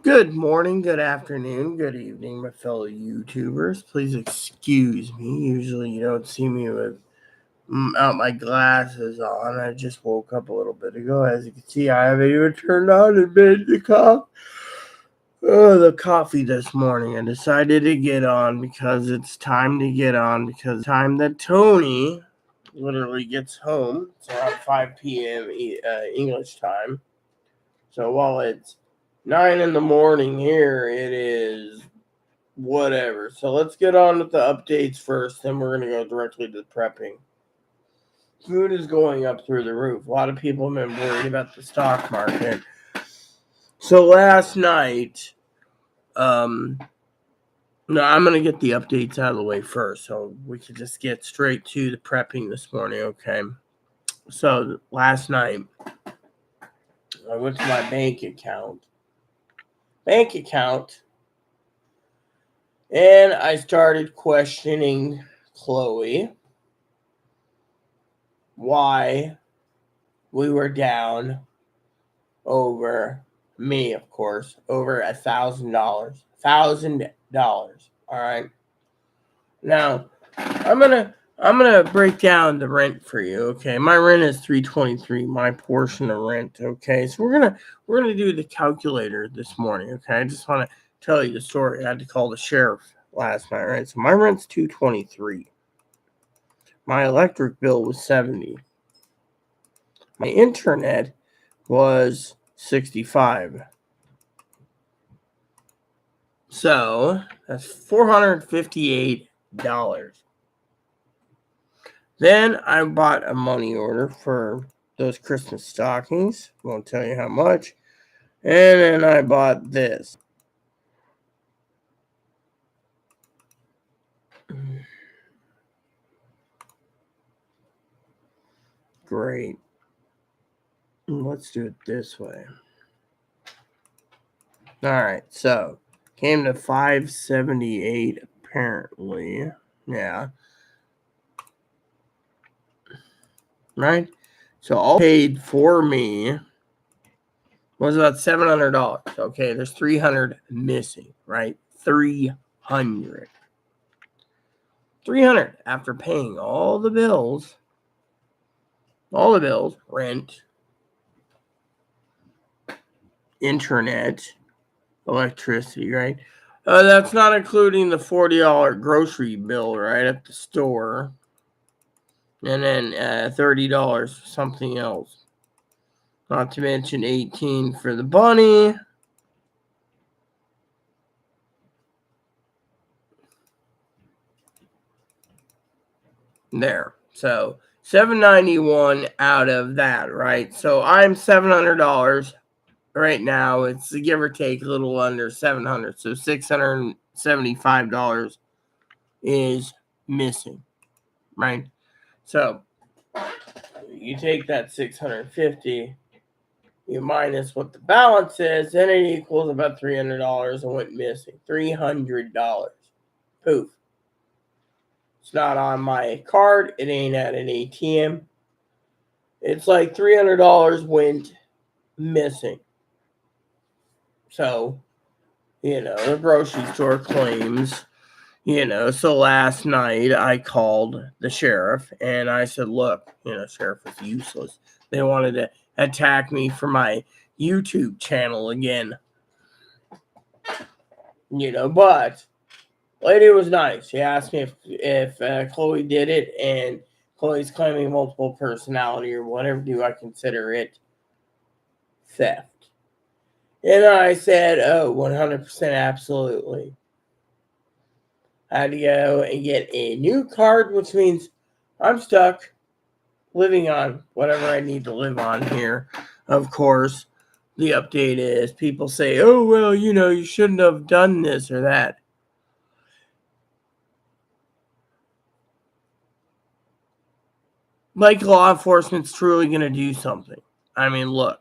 Good morning, good afternoon, good evening, my fellow YouTubers. Please excuse me. Usually you don't see me without my glasses on. I just woke up a little bit ago. As you can see, I haven't even turned on and made the coffee this morning. I decided to get on because it's time to get on because the time that Tony literally gets home. It's around 5 p.m. English time. So while it's 9 in the morning here, it is whatever. So let's get on with the updates first, then we're going to go directly to the prepping. Food is going up through the roof. A lot of people have been worried about the stock market. So last night, I'm going to get the updates out of the way first, so we can just get straight to the prepping this morning, okay? So last night, I went to my bank account, and I started questioning Chloe why we were down over me, of course, over $1,000. $1,000. All right. Now, I'm gonna break down the rent for you. Okay, my rent is $323. My portion of rent. Okay, so we're gonna do the calculator this morning. Okay, I just want to tell you the story. I had to call the sheriff last night. Right, so my rent's $223. My electric bill was $70. My internet was $65. So that's $458. Then I bought a money order for those Christmas stockings. Won't tell you how much. And then I bought this. Great. Let's do it this way. All right, so came to $578 apparently. Yeah. Right? So all paid for me was about $700. Okay, there's $300 missing, right? $300 after paying all the bills, rent, internet, electricity, right? That's not including the $40 grocery bill, right, at the store. And then $30 for something else. Not to mention $18 for the bunny. There. So $791 out of that, right? So I'm $700 right now. It's give or take a little under $700. So $675 is missing, right? So you take that $650, you minus what the balance is, and it equals about $300 and went missing. $300. Poof. It's not on my card. It ain't at an ATM. It's like $300 went missing. So, the grocery store claims, so last night I called the sheriff and I said, look, sheriff is useless. They wanted to attack me for my YouTube channel again. But lady was nice. She asked me if Chloe did it, and Chloe's claiming multiple personality or whatever. Do I consider it theft? And I said, oh, 100% absolutely. I had to go and get a new card, which means I'm stuck living on whatever I need to live on here. Of course, the update is people say, oh, well, you shouldn't have done this or that. Like law enforcement's truly going to do something. I mean, look.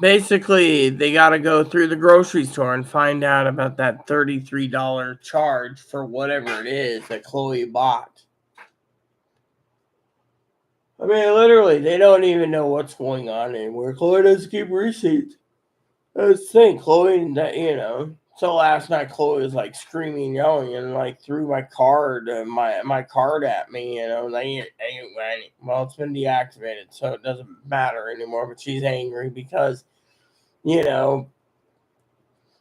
Basically, they got to go through the grocery store and find out about that $33 charge for whatever it is that Chloe bought. I mean, literally, they don't even know what's going on anymore. Chloe doesn't keep receipts. I was saying, Chloe, that, so last night Chloe was like screaming, yelling, and like threw my card, my card at me. Well, it's been deactivated, so it doesn't matter anymore. But she's angry because, you know.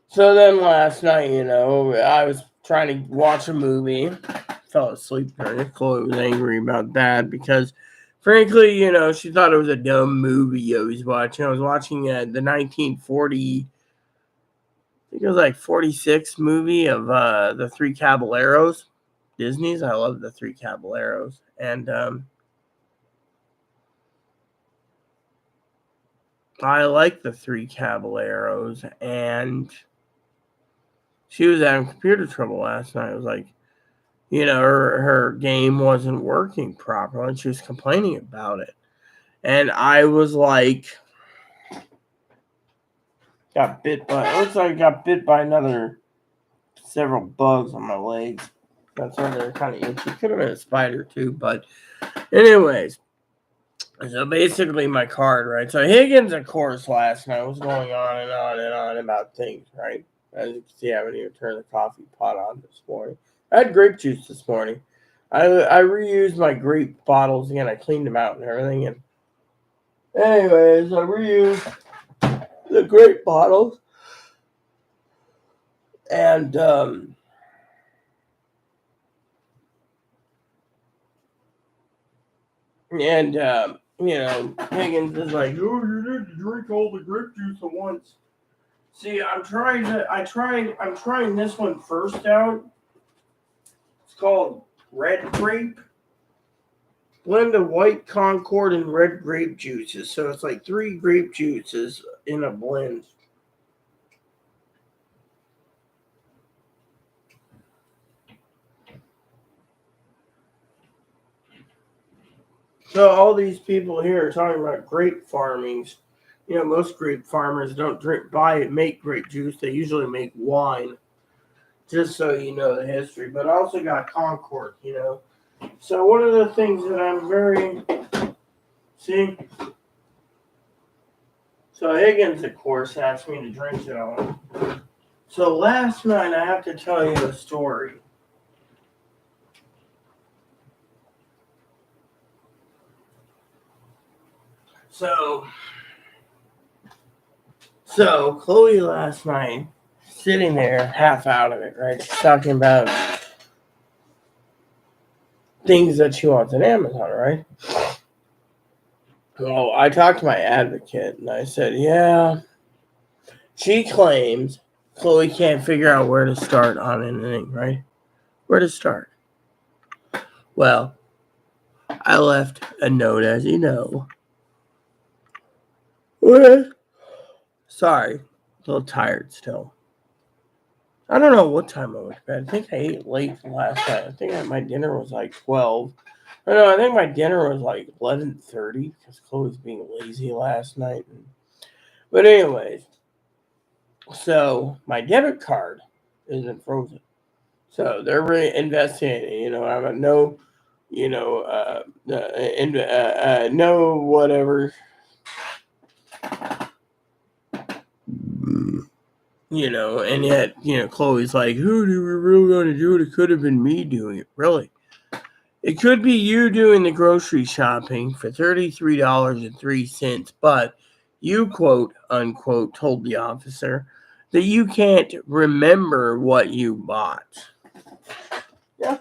So then last night, I was trying to watch a movie, fell asleep during it. Chloe was angry about that because, frankly, she thought it was a dumb movie I was watching. I was watching the 1940. I think it was like 46 movie of the Three Caballeros, Disney's. I love the Three Caballeros, and I like the Three Caballeros. And she was having computer trouble last night. It was like, her game wasn't working properly, and she was complaining about it. And I was like, it looks like I got bit by several bugs on my legs. That's why they're kind of itchy. Could have been a spider too, but anyways. So basically my card, right? So Higgins, of course, last night was going on and on and on about things, right? As you can see, I haven't even turned the coffee pot on this morning. I had grape juice this morning. I reused my grape bottles again. I cleaned them out and everything. And anyways, I reused the grape bottles. And Higgins is like, oh, you need to drink all the grape juice at once. See, I'm trying this one first out. It's called Red Grape. Blend of white Concord and red grape juices. So it's like 3 grape juices in a blend. So all these people here are talking about grape farmings. Most grape farmers don't make grape juice. They usually make wine. Just so you know the history. But I also got Concord, So one of the things that I'm so Higgins, of course, asked me to drink it all. So last night, I have to tell you a story. So Chloe last night, sitting there, half out of it, right? She's talking about things that she wants on Amazon, right? Well, I talked to my advocate, and I said, yeah, she claims Chloe can't figure out where to start on anything, right? Where to start? Well, I left a note, as you know. Sorry, a little tired still. I don't know what time I went to bed. I think I ate late last night. I think my dinner was like 12. I think my dinner was like 11:30 because Chloe was being lazy last night. But anyways, so my debit card isn't frozen. So they're really investigating. I'm no, no whatever. And yet, Chloe's like, who do we really want to do it? It could have been me doing it. Really? It could be you doing the grocery shopping for $33.03, but you, quote unquote, told the officer that you can't remember what you bought. Yeah.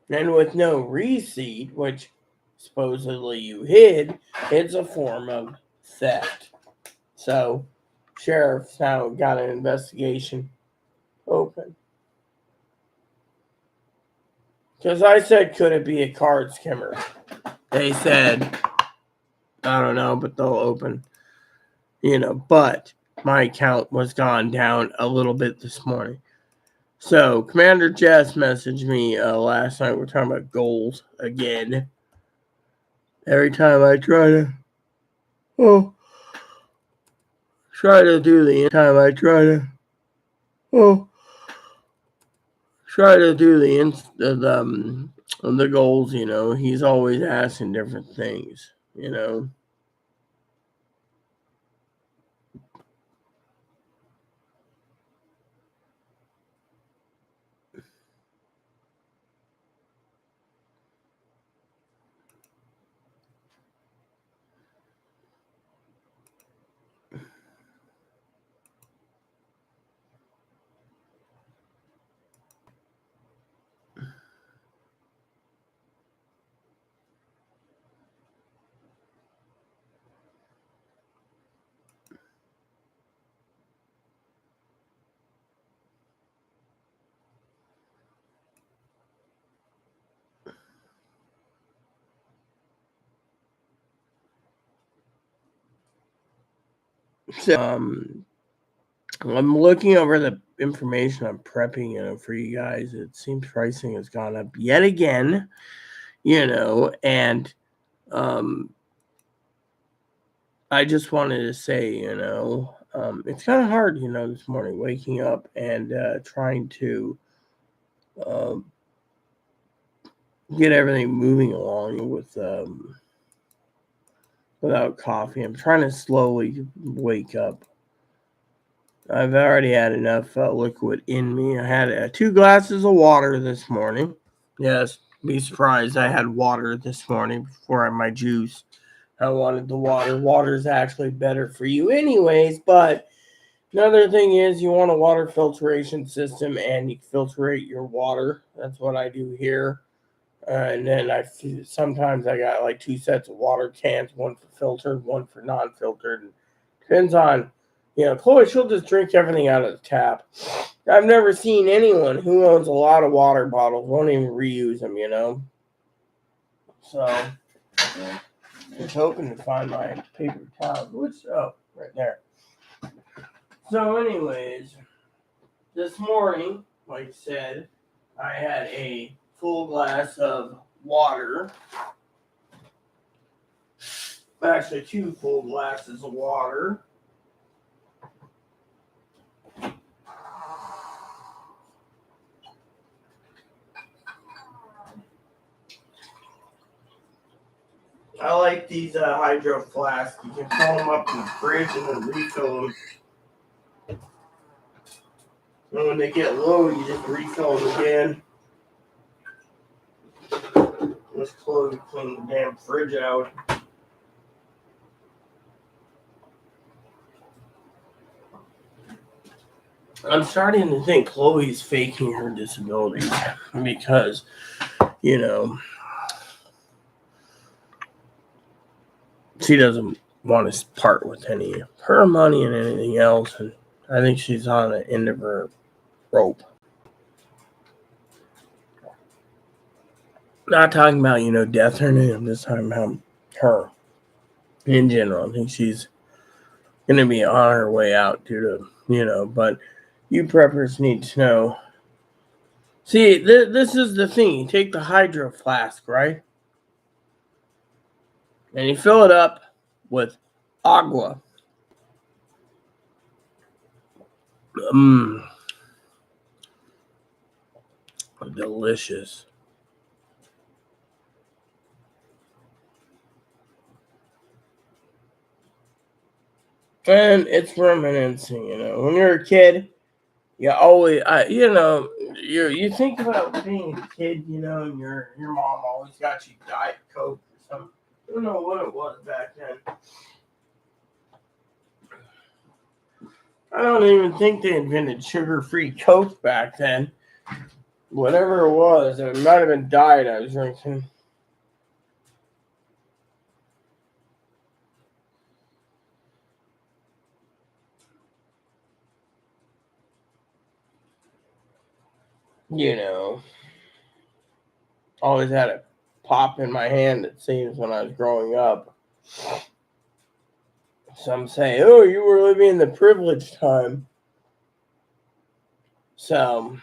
And with no receipt, which supposedly you hid, it's a form of theft. So, sheriff's now got an investigation open. Because I said, could it be a card skimmer? They said, I don't know, but they'll open. But my account was gone down a little bit this morning. So, Commander Jess messaged me last night. We're talking about goals again. Every time I try to do try to do the goals, he's always asking different things, So, I'm looking over the information I'm prepping, for you guys. It seems pricing has gone up yet again, and I just wanted to say, it's kind of hard, this morning waking up and trying to get everything moving along without coffee. I'm trying to slowly wake up. I've already had enough liquid in me. I had 2 glasses of water this morning. Yes, be surprised. I had water this morning before I had my juice. I wanted the water. Water's actually better for you anyways, but another thing is you want a water filtration system and you filtrate your water. That's what I do here. And then sometimes I got like 2 sets of water cans, one for filtered, one for non-filtered. And depends on, Chloe, she'll just drink everything out of the tap. I've never seen anyone who owns a lot of water bottles won't even reuse them, So, just hoping to find my paper towels. Right there. So, anyways, this morning, like I said, I had a full glass of water. Actually, 2 full glasses of water. I like these hydro flasks. You can fill them up in the fridge and then refill them. And when they get low, you just refill them again. Let's clean the damn fridge out. I'm starting to think Chloe's faking her disability because, she doesn't want to part with any of her money and anything else, and I think she's on the end of her rope. Not talking about, death or anything. I'm just talking about her in general. I think she's going to be on her way out due to, but you preppers need to know. See, this is the thing. You take the hydro flask, right? And you fill it up with agua. Delicious. And it's reminiscing, when you're a kid, you always, you think about being a kid, and your mom always got you Diet Coke or something. I don't know what it was back then. I don't even think they invented sugar-free Coke back then. Whatever it was, it might have been Diet I was drinking. Always had a pop in my hand, it seems, when I was growing up. Some say, oh, you were living in the privileged time. So,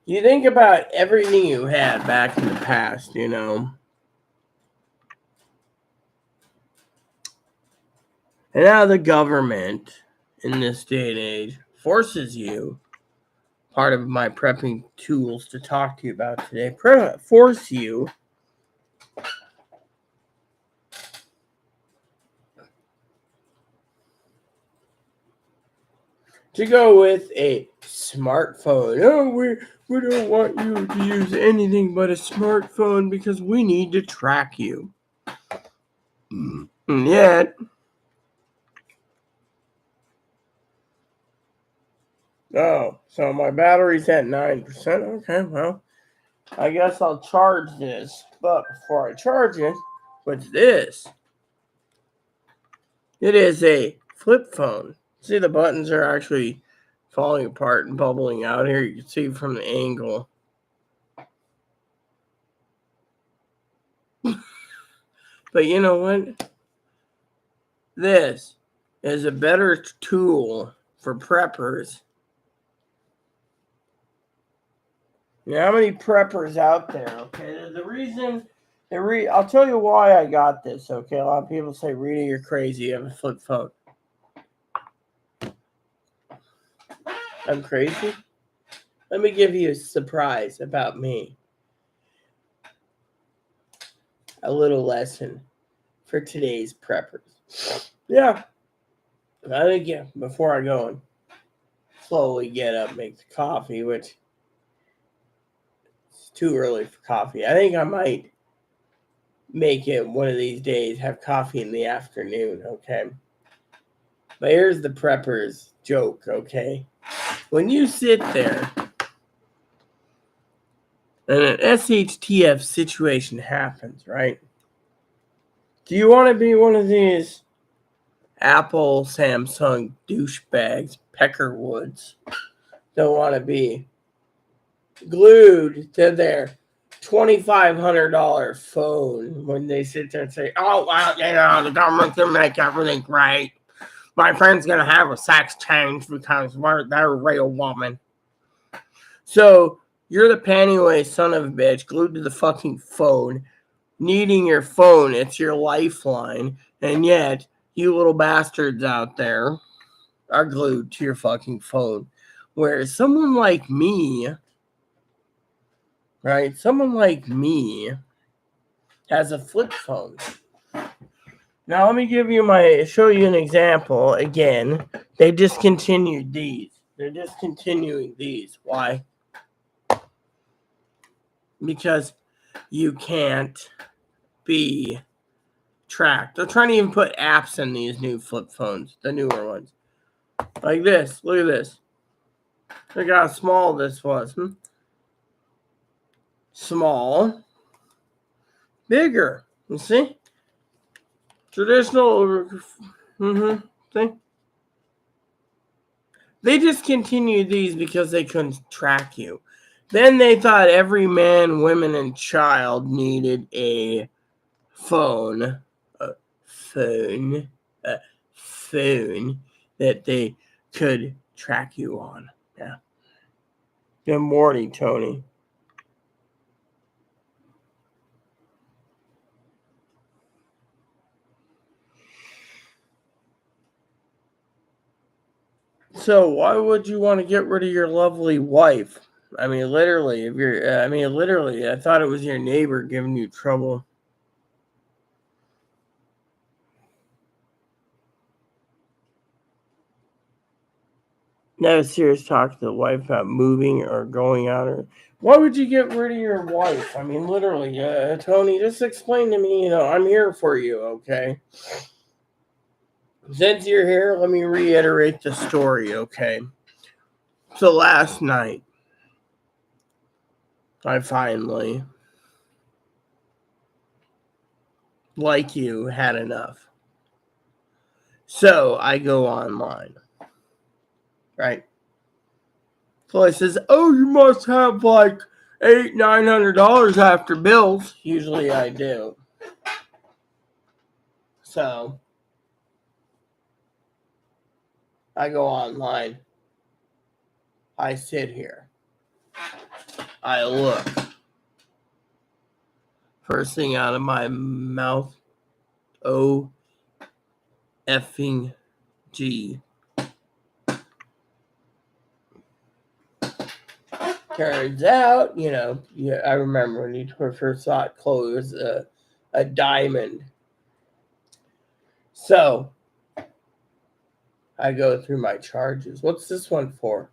you think about everything you had back in the past, And now the government, in this day and age, forces you part of my prepping tools to talk to you about today. Force you to go with a smartphone. Oh, we don't want you to use anything but a smartphone because we need to track you. And yet, oh, so my battery's at 9%. Okay, well, I guess I'll charge this. But before I charge it, what's this? It is a flip phone. See, the buttons are actually falling apart and bubbling out here. You can see from the angle. But you know what? This is a better tool for preppers. You know how many preppers out there, okay? The reason, I'll tell you why I got this, okay? A lot of people say, Rita, you're crazy. You have a flip phone. I'm crazy? Let me give you a surprise about me. A little lesson for today's preppers. Yeah. I think, yeah, before I go and slowly get up, make the coffee, which is too early for coffee. I think I might make it one of these days, have coffee in the afternoon, okay? But here's the prepper's joke, okay? When you sit there and an SHTF situation happens, right? Do you want to be one of these Apple, Samsung douchebags, Peckerwoods? Don't want to be glued to their $2,500 phone when they sit there and say, oh, well, you know, the government can make everything great. My friend's going to have a sex change because they're a real woman. So you're the panty-waist son of a bitch glued to the fucking phone, needing your phone. It's your lifeline. And yet, you little bastards out there are glued to your fucking phone. Whereas someone like me, right? Someone like me has a flip phone. Now let me show you an example. Again, they discontinued these. They're discontinuing these. Why? Because you can't be tracked. They're trying to even put apps in these new flip phones, the newer ones. Like this. Look at this. Look how small this was. Small. Bigger. You see? Traditional. See? They discontinued these because they couldn't track you. Then they thought every man, woman, and child needed a phone. Phone that they could track you on. Yeah. Good morning, Tony. So why would you want to get rid of your lovely wife? I mean, literally, I thought it was your neighbor giving you trouble. Now, serious talk to the wife about moving or going out. Or why would you get rid of your wife? I mean, literally, Tony, just explain to me. I'm here for you, okay? Since you're here, let me reiterate the story, okay? So last night, I finally, like you, had enough. So I go online, right? So it says, oh, you must have like $900 after bills. Usually I do. So I go online. I sit here. I look. First thing out of my mouth, O effing G. Turns out, I remember when you first thought Chloe was a diamond. So, I go through my charges. What's this one for?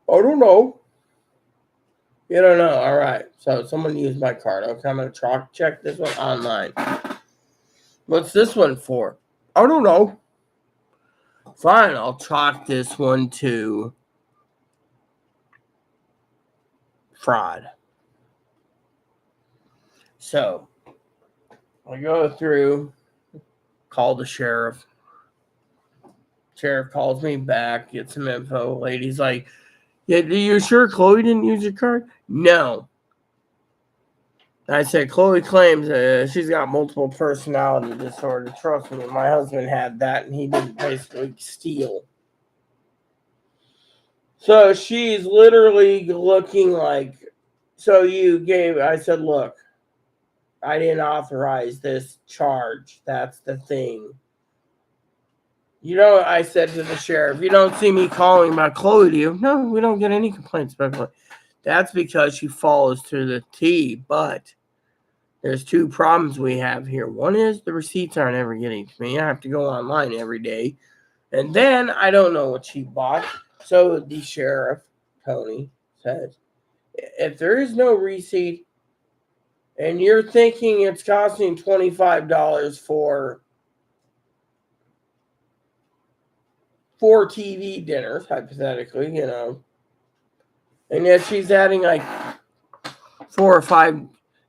I don't know. You don't know. All right. So, someone used my card. Okay, I'm going to check this one online. What's this one for? I don't know. Fine, I'll chalk this one to fraud. So, I go through, call the sheriff. Sheriff calls me back, gets some info. Lady's like, yeah, are you sure Chloe didn't use your card? No. I said, Chloe claims she's got multiple personality disorder. Trust me, my husband had that, and he didn't basically steal. So she's literally looking like, I said, look, I didn't authorize this charge. That's the thing. I said to the sheriff, you don't see me calling about Chloe, do you? No, we don't get any complaints about Chloe. That's because she follows to the T, but there's two problems we have here. One is the receipts aren't ever getting to me. I have to go online every day. And then I don't know what she bought. So the sheriff, Tony, says, if there is no receipt and you're thinking it's costing $25 for 4 TV dinners, hypothetically, and yet she's adding like 4 or 5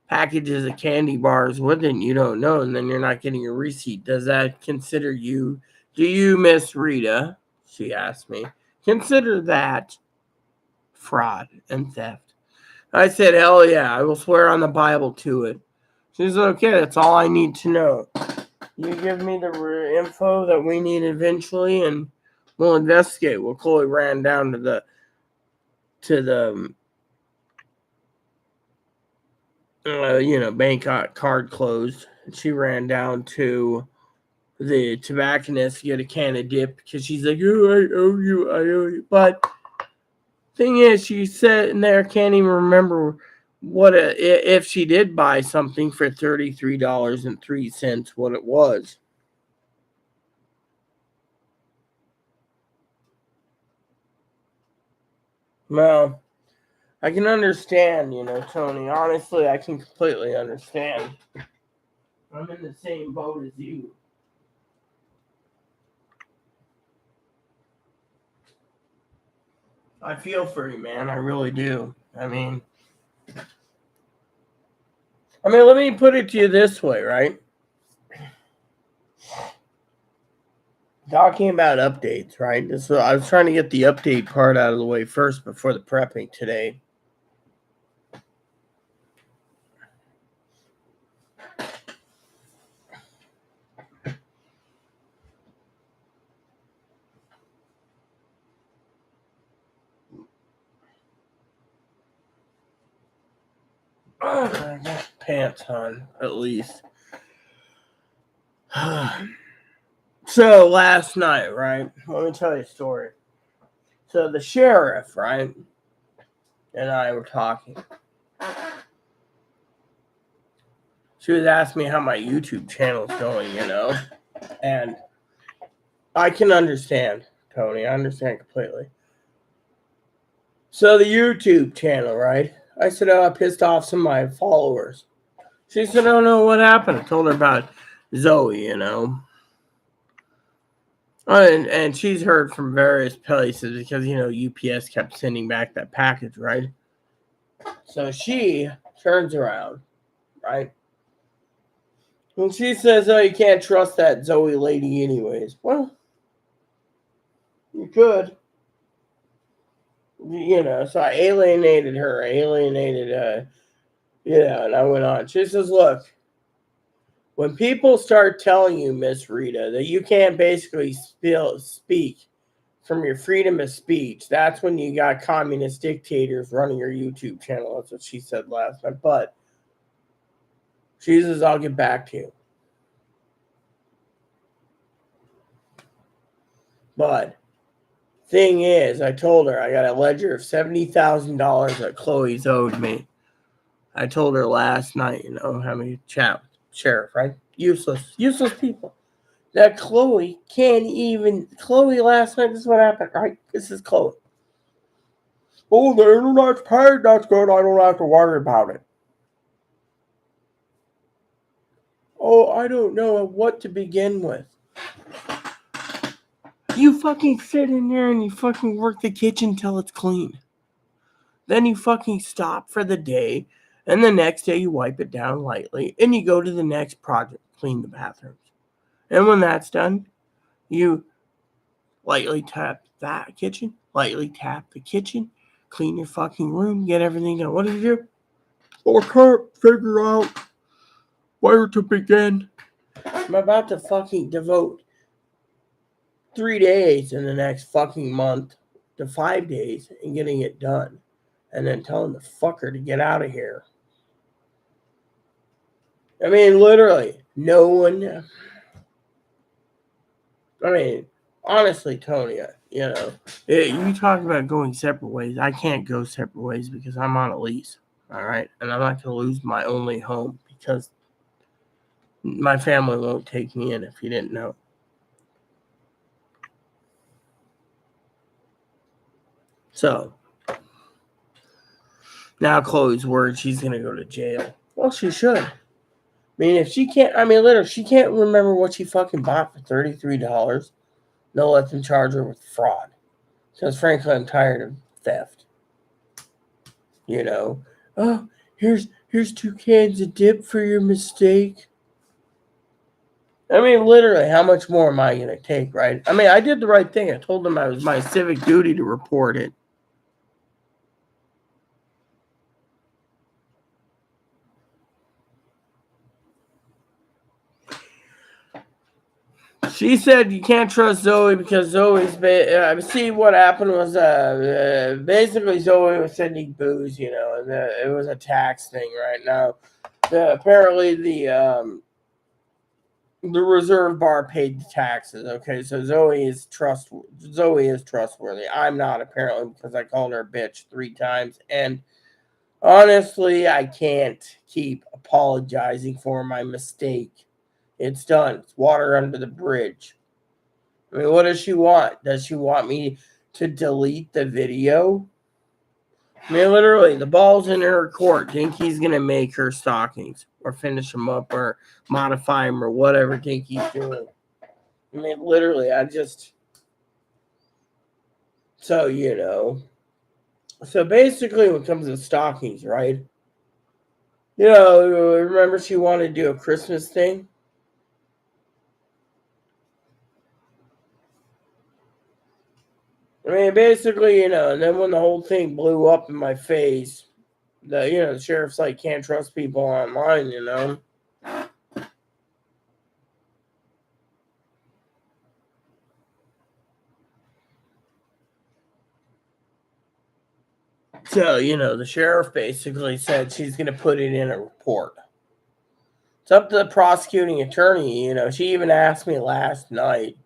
packages of candy bars with it, and you don't know, and then you're not getting a receipt. Does that consider you? Do you, Miss Rita? She asked me. Consider that fraud and theft. I said, hell yeah, I will swear on the Bible to it. She said, okay, that's all I need to know. You give me the info that we need eventually, and we'll investigate. Well, Chloe ran down to the bank card closed. She ran down to the tobacconist to get a can of dip because she's like, oh, I owe you. But thing is, she's sitting there, can't even remember if she did buy something for $33.03, what it was. Well, I can understand, Tony. Honestly, I can completely understand. I'm in the same boat as you. I feel for you, man. I really do. I mean, let me put it to you this way, right? Talking about updates, right? So I was trying to get the update part out of the way first before the prepping today. I got pants on, at least. So last night, right? Let me tell you a story. So the sheriff, right, and I were talking. She was asking me how my YouTube channel's going, and I can understand, Tony. I understand completely. So the YouTube channel, right? I said, I pissed off some of my followers. She said, oh no, what happened? I told her about Zoe, And she's heard from various places because, UPS kept sending back that package, right? So she turns around, right? And she says, oh, you can't trust that Zoe lady anyways. Well, you could. So I alienated her. And I went on. She says, look, when people start telling you, Miss Rita, that you can't basically speak from your freedom of speech, that's when you got communist dictators running your YouTube channel. That's what she said last night. But she says, I'll get back to you. But Thing is, I told her I got a ledger of $70,000 that Chloe's owed me. I told her last night, how many sheriff, right? Useless people. That Chloe can't even. Chloe last night, this is what happened, right? This is Chloe. Oh, the internet's paid, that's good. I don't have to worry about it. Oh, I don't know what to begin with. You fucking sit in there and you fucking work the kitchen till it's clean. Then you fucking stop for the day, and the next day you wipe it down lightly, and you go to the next project, clean the bathrooms. And when that's done, you lightly tap the kitchen, clean your fucking room, get everything done. What do you do? Oh, I can't figure out where to begin. I'm about to fucking devote 3 days in the next fucking month to 5 days and getting it done. And then telling the fucker to get out of here. I mean, literally, no one. I mean, honestly, Tony, you talk about going separate ways. I can't go separate ways because I'm on a lease, all right? And I'm not going to lose my only home because my family won't take me in, if you didn't know. So, now Chloe's worried she's going to go to jail. Well, she should. I mean, if she can't, literally, she can't remember what she fucking bought for $33. They'll let them charge her with fraud. Because frankly, I'm tired of theft. Oh, here's 2 cans of dip for your mistake. I mean, literally, how much more am I going to take, right? I mean, I did the right thing. I told them it was my civic duty to report it. She said you can't trust Zoe because Zoe's... see, what happened was basically Zoe was sending booze, and it was a tax thing right now. Apparently, the reserve bar paid the taxes. Okay, so Zoe is trustworthy. I'm not, apparently, because I called her a bitch 3 times. And honestly, I can't keep apologizing for my mistake. It's done. It's water under the bridge. I mean, what does she want? Does she want me to delete the video? I mean, literally, the ball's in her court. Dinky's going to make her stockings or finish them up or modify them or whatever Dinky's doing. I mean, literally, So, So, basically, when it comes to stockings, right? Remember she wanted to do a Christmas thing? I mean, basically, and then when the whole thing blew up in my face, the sheriff's like, can't trust people online, So, the sheriff basically said she's going to put it in a report. It's up to the prosecuting attorney. She even asked me last night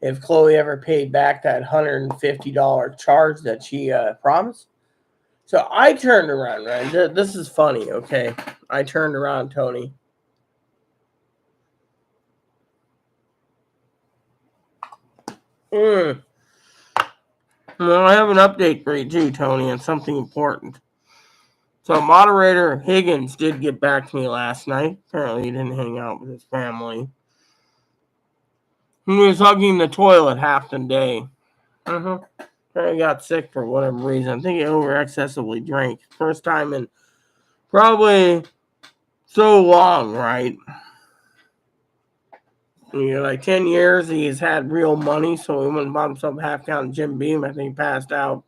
if Chloe ever paid back that $150 charge that she promised. So I turned around, right? This is funny, okay? I turned around, Tony. Well, I have an update for you too, Tony, on something important. So moderator Higgins did get back to me last night. Apparently he didn't hang out with his family. He was hugging the toilet half the day. Apparently got sick for whatever reason. I think he over-excessively drank. First time in probably so long, right? Like 10 years he's had real money, so he went and bought himself a half-count Jim Beam. I think he passed out.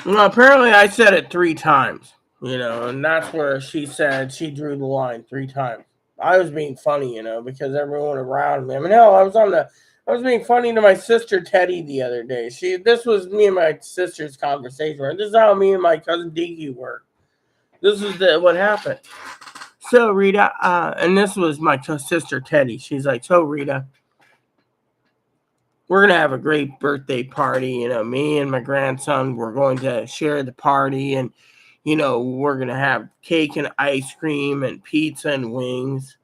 Apparently I said it 3 times, and that's where she said she drew the line 3 times. I was being funny, because everyone around me. I mean, hell, I was being funny to my sister Teddy the other day. This was me and my sister's conversation. Right? This is how me and my cousin Dinky work. This is what happened. So Rita, and this was my sister Teddy. She's like, so Rita, we're gonna have a great birthday party. Me and my grandson, we're going to share the party, and we're gonna have cake and ice cream and pizza and wings.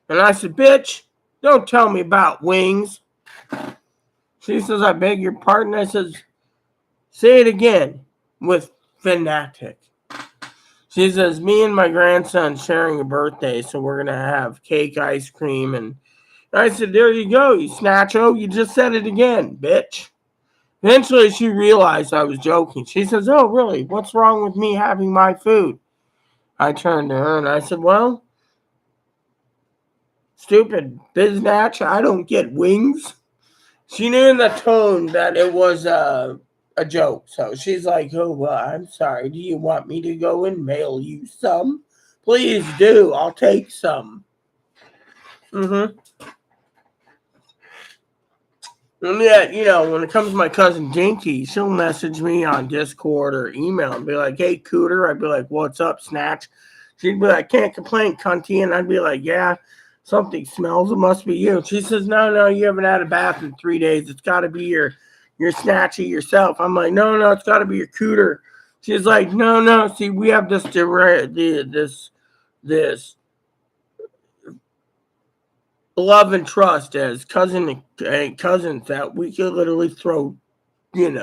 And I said, bitch, don't tell me about wings. She says, I beg your pardon. I says, say it again with fanatic. She says, me and my grandson sharing a birthday, so we're going to have cake, ice cream. And I said, there you go, you snatcho. You just said it again, bitch. Eventually, she realized I was joking. She says, oh, really? What's wrong with me having my food? I turned to her and I said, well, stupid biznatch, I don't get wings. She knew in the tone that it was a joke. So she's like, oh, well, I'm sorry. Do you want me to go and mail you some? Please do. I'll take some. Mm-hmm. And yet, when it comes to my cousin Dinky, she'll message me on Discord or email and be like, hey, Cooter. I'd be like, what's up, Snatch? She'd be like, can't complain, cunty. And I'd be like, yeah, something smells. It must be you. She says, no, you haven't had a bath in 3 days. It's got to be your Snatchy yourself. I'm like, no, it's got to be your Cooter. She's like, no. See, we have this love and trust as cousins that we could literally throw in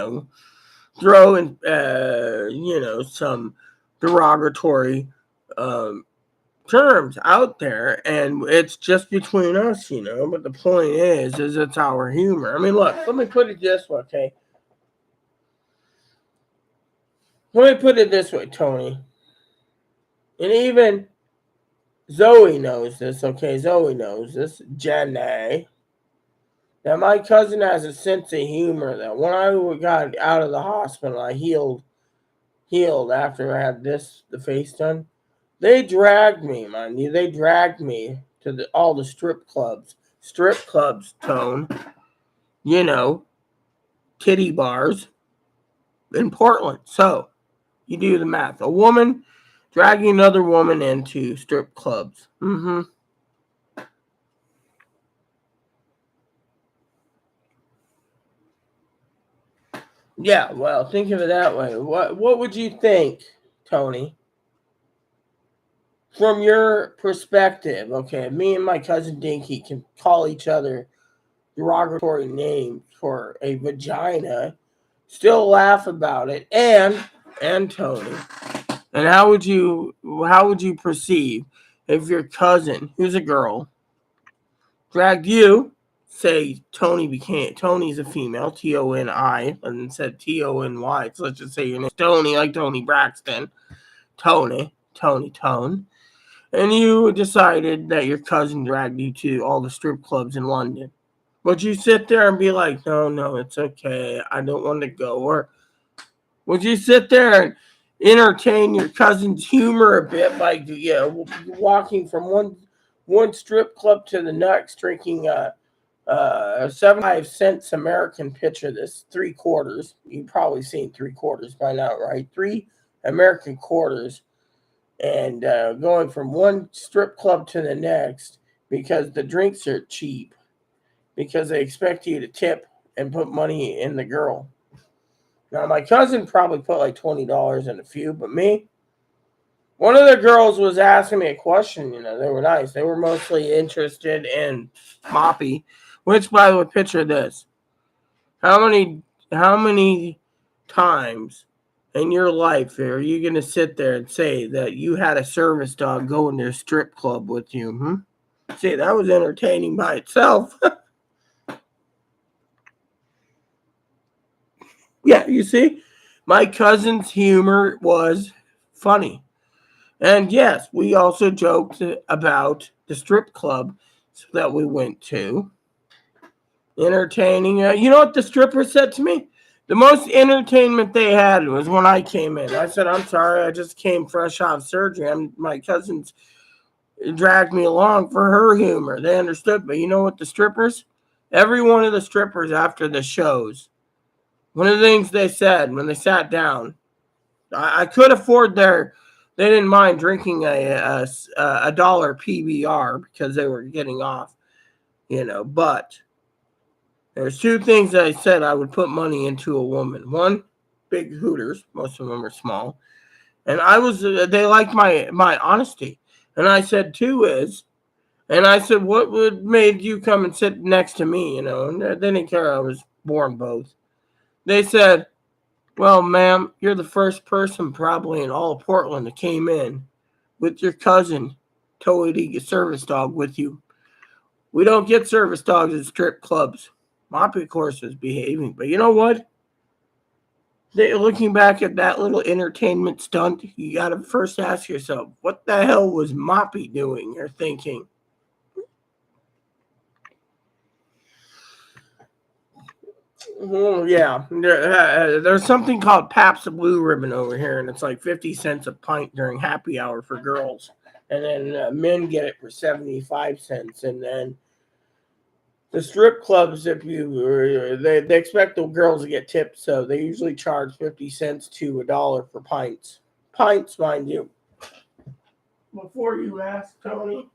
some derogatory terms out there, and it's just between us, but the point is it's our humor. I mean, look, let me put it this way, okay? Let me put it this way, Tony. And even Zoe knows this, okay? Zoe knows this. Jenna. Now, my cousin has a sense of humor that when I got out of the hospital, I healed after I had the face done. They dragged me, mind you. They dragged me to all the strip clubs. Strip clubs, Tone. Titty bars in Portland. So, you do the math. A woman dragging another woman into strip clubs. Mm-hmm. Yeah, well, think of it that way. What would you think, Tony? From your perspective, okay, me and my cousin Dinky can call each other derogatory names for a vagina, still laugh about it, and Tony. And how would you perceive if your cousin, who's a girl, dragged you? Say Tony's a female, Toni, and said Tony. So let's just say your name's Tony, like Tony Braxton. Tone. And you decided that your cousin dragged you to all the strip clubs in London. Would you sit there and be like, no, it's okay, I don't want to go? Or would you sit there and entertain your cousin's humor a bit by walking from one strip club to the next, drinking a 75 cents American pitcher, this 3/4? You've probably seen 3/4 by now, right? 3 American quarters, and going from one strip club to the next because the drinks are cheap, because they expect you to tip and put money in the girl. Now, my cousin probably put like $20 in a few, but me, one of the girls was asking me a question. They were nice. They were mostly interested in Moppy, which, by the way, picture this. How many times in your life are you going to sit there and say that you had a service dog go into a strip club with you? See, that was entertaining by itself. Yeah, you see, my cousin's humor was funny. And yes, we also joked about the strip club that we went to. Entertaining. You know what the stripper said to me? The most entertainment they had was when I came in. I said, I'm sorry, I just came fresh out of surgery. My cousins dragged me along for her humor. They understood. But you know what the strippers? Every one of the strippers after the shows, one of the things they said when they sat down, I could afford their They didn't mind drinking a dollar PBR because they were getting off, but there's two things that I said I would put money into a woman. One, big Hooters. Most of them are small. And they liked my honesty. And I said, two is, and I said, what would made you come and sit next to me, And they didn't care I was born both. They said, well, ma'am, you're the first person probably in all of Portland that came in with your cousin, towing a service dog with you. We don't get service dogs at strip clubs. Moppy, of course, was behaving. But you know what? Looking back at that little entertainment stunt, you got to first ask yourself, what the hell was Moppy doing? You're thinking. Well, yeah. There's something called Pabst Blue Ribbon over here, and it's like 50 cents a pint during happy hour for girls. And then men get it for 75 cents. And then the strip clubs, they expect the girls to get tips, so they usually charge 50 cents to $1 for pints. Pints, mind you. Before you ask, Tony,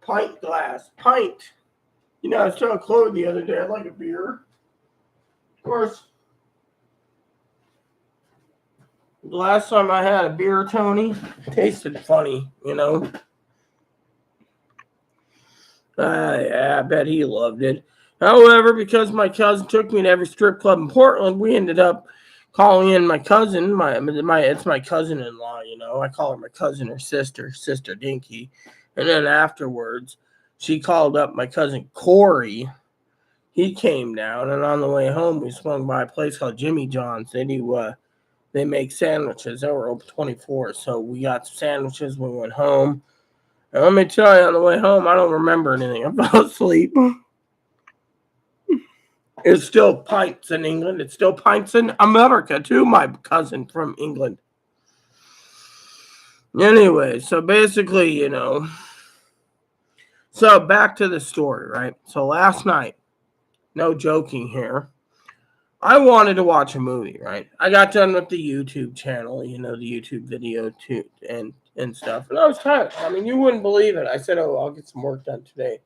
pint glass. Pint. I was telling Chloe the other day, I like a beer. Of course, the last time I had a beer, Tony, tasted funny, I bet he loved it. However, because my cousin took me to every strip club in Portland, we ended up calling in my cousin. It's my cousin-in-law, I call her my cousin or Sister Dinky. And then afterwards, she called up my cousin Corey. He came down, and on the way home, we swung by a place called Jimmy John's. They make sandwiches. They were open 24, so we got some sandwiches. We went home. And let me tell you, on the way home, I don't remember anything. I fell asleep. It's still pints in England. It's still pints in America, too, my cousin from England. Anyway, so basically, So back to the story, right? So last night, no joking here, I wanted to watch a movie, right? I got done with the YouTube channel, the YouTube video too, and stuff. And I was tired. I mean, you wouldn't believe it. I said, I'll get some work done today.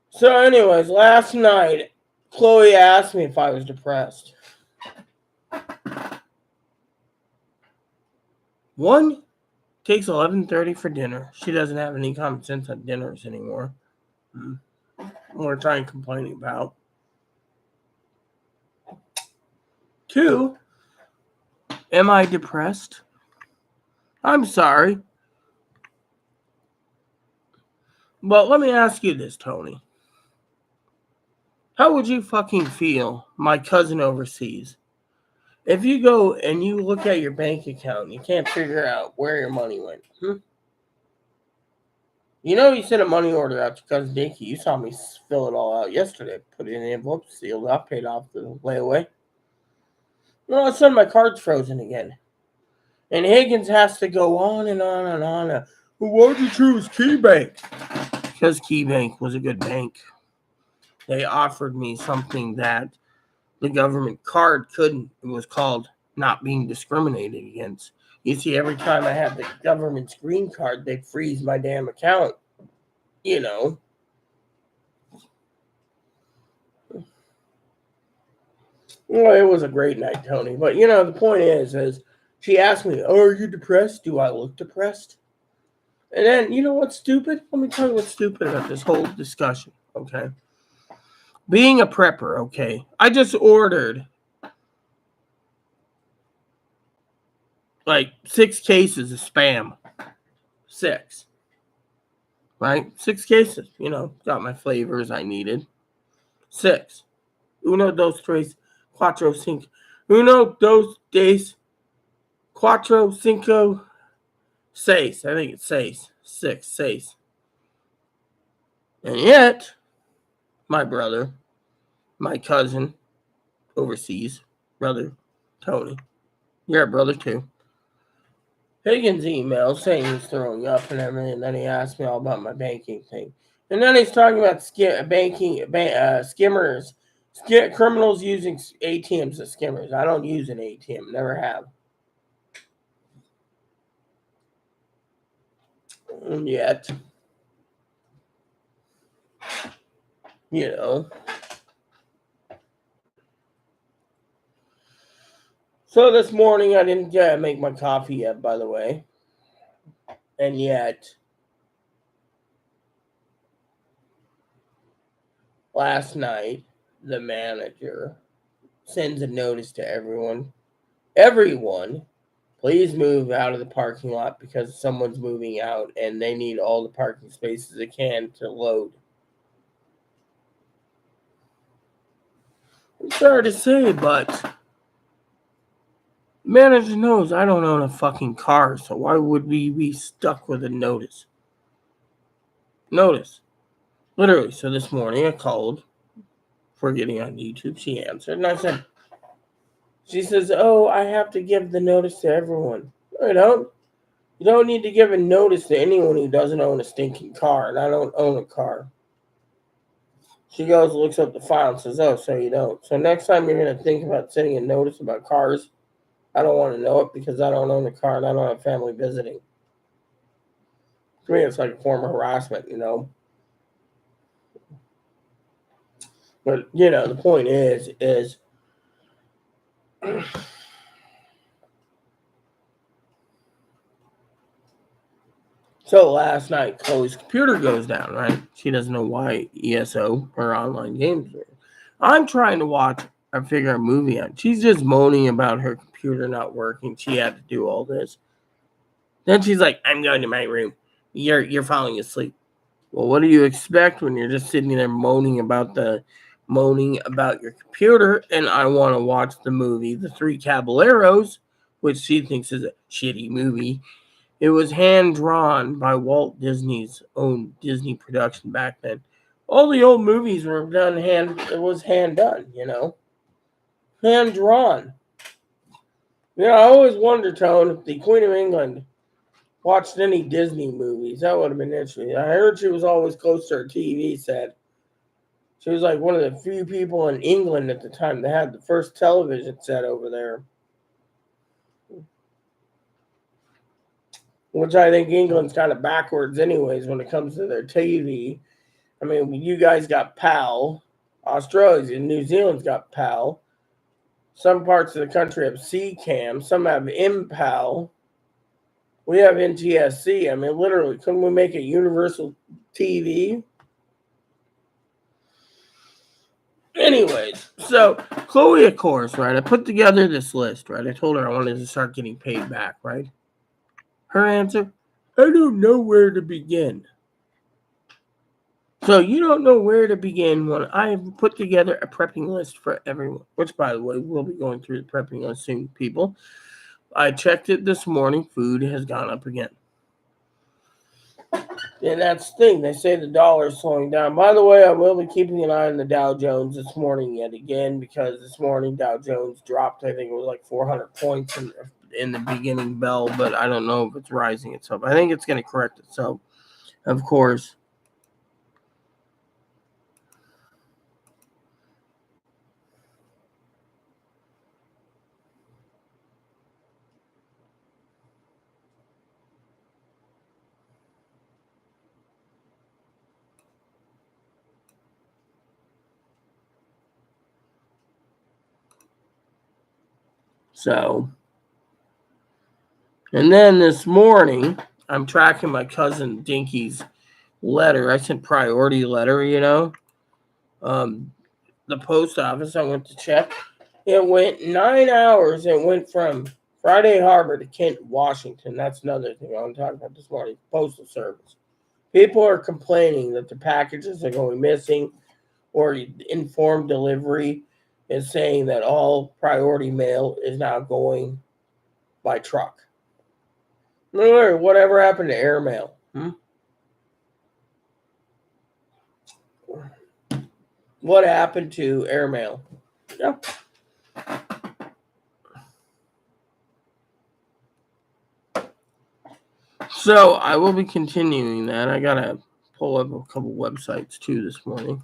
So anyways, last night, Chloe asked me if I was depressed. One, takes 11:30 for dinner. She doesn't have any common sense on dinners anymore. What are you complaining about? Two, am I depressed? I'm sorry. But let me ask you this, Tony. How would you fucking feel, my cousin overseas, if you go and you look at your bank account and you can't figure out where your money went? You sent a money order out to cousin Dinky. You saw me fill it all out yesterday. Put it in an envelope, sealed up, paid off the layaway. All of a sudden, my card's frozen again. And Higgins has to go on and on and on. Well, why did you choose KeyBank? Because KeyBank was a good bank. They offered me something that the government card couldn't. It was called not being discriminated against. You see, every time I had the government's green card, they'd freeze my damn account. Well, it was a great night, Tony. But, the point is she asked me, are you depressed? Do I look depressed? And then, you know what's stupid? Let me tell you what's stupid about this whole discussion, okay? Being a prepper, okay? I just ordered like 6 cases of Spam. 6. Right? 6 cases. Got my flavors I needed. 6. Uno, dos, tres, cuatro, cinco. Uno, dos, tres, cuatro, cinco, seis. I think it's 6. 6. And yet, my brother, my cousin, overseas, brother, Tony, you're a brother too. Higgins emailed saying he's throwing up and everything, and then he asked me all about my banking thing. And then he's talking about skimmers Criminals using ATMs as skimmers. I don't use an ATM. Never have. Yet. You know. So this morning I didn't make my coffee yet, by the way. And yet, last night, the manager sends a notice to everyone. Everyone, please move out of the parking lot because someone's moving out and they need all the parking spaces they can to load. I'm sorry to say, but manager knows I don't own a fucking car, so why would we be stuck with a notice? Notice. Literally. So this morning I called for getting on YouTube. She answered, and I said, she says, oh, I have to give the notice to everyone. No, you don't. You don't need to give a notice to anyone who doesn't own a stinking car, and I don't own a car. She goes, looks up the file, and says, oh, so you don't. So next time you're going to think about sending a notice about cars, I don't want to know it because I don't own a car and I don't have family visiting. To me, it's like a form of harassment, you know. But, you know, the point is so last night, Chloe's computer goes down, right? She doesn't know why ESO or online games. I'm trying to watch or figure a movie out. She's just moaning about her computer not working. She had to do all this. Then she's like, I'm going to my room. You're falling asleep. Well, what do you expect when you're just sitting there moaning about your computer? And I want to watch the movie The Three Caballeros, which she thinks is a shitty movie. It was hand-drawn by Walt Disney's own Disney production back then. All the old movies were done hand-done, you know. Hand-drawn. You know, I always wondered, Tone, if the Queen of England watched any Disney movies. That would have been interesting. I heard she was always close to her TV set. She was like one of the few people in England at the time that had the first television set over there. Which I think England's kind of backwards anyways when it comes to their TV. I mean, you guys got PAL. Australia and New Zealand's got PAL. Some parts of the country have CCAM. Some have MPAL. We have NTSC. I mean, literally, couldn't we make a universal TV? Anyways, so Chloe, of course, right? I put together this list, right? I told her I wanted to start getting paid back, right? Her answer, I don't know where to begin. So you don't know where to begin when I have put together a prepping list for everyone, which, by the way, we'll be going through the prepping list soon, people. I checked it this morning. Food has gone up again. And that's the thing. They say the dollar is slowing down. By the way, I will be keeping an eye on the Dow Jones this morning yet again because this morning Dow Jones dropped, I think it was like 400 points in the beginning bell, but I don't know if it's rising itself. I think it's going to correct itself, of course. So, and then this morning, I'm tracking my cousin Dinky's letter. I sent priority letter, you know. The post office, I went to check. It went 9 hours. It went from Friday Harbor to Kent, Washington. That's another thing I want to talk about this morning. Postal Service. People are complaining that the packages are going missing, or informed delivery is saying that all priority mail is now going by truck. Whatever happened to airmail? What happened to airmail? Yeah. So I will be continuing that. I gotta pull up a couple websites too this morning.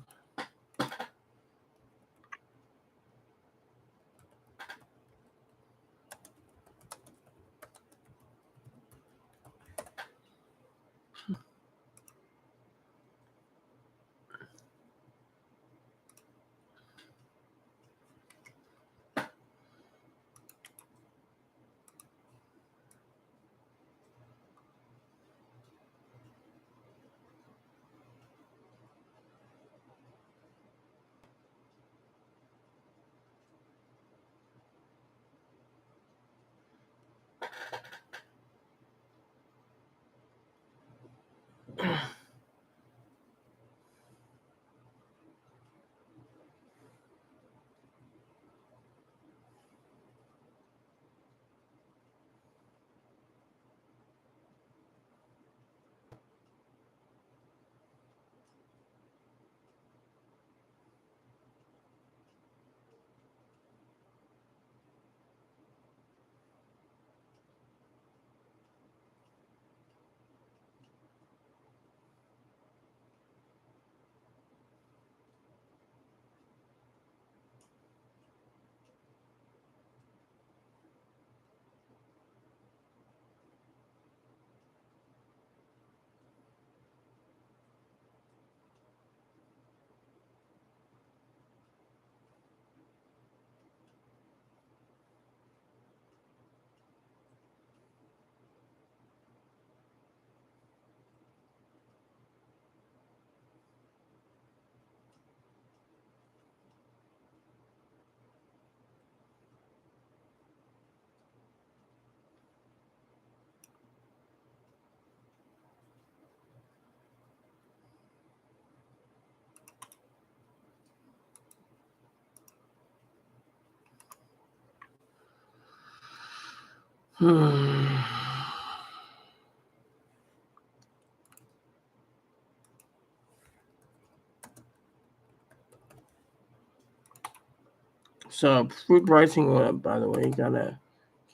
So food pricing went up, by the way. You gotta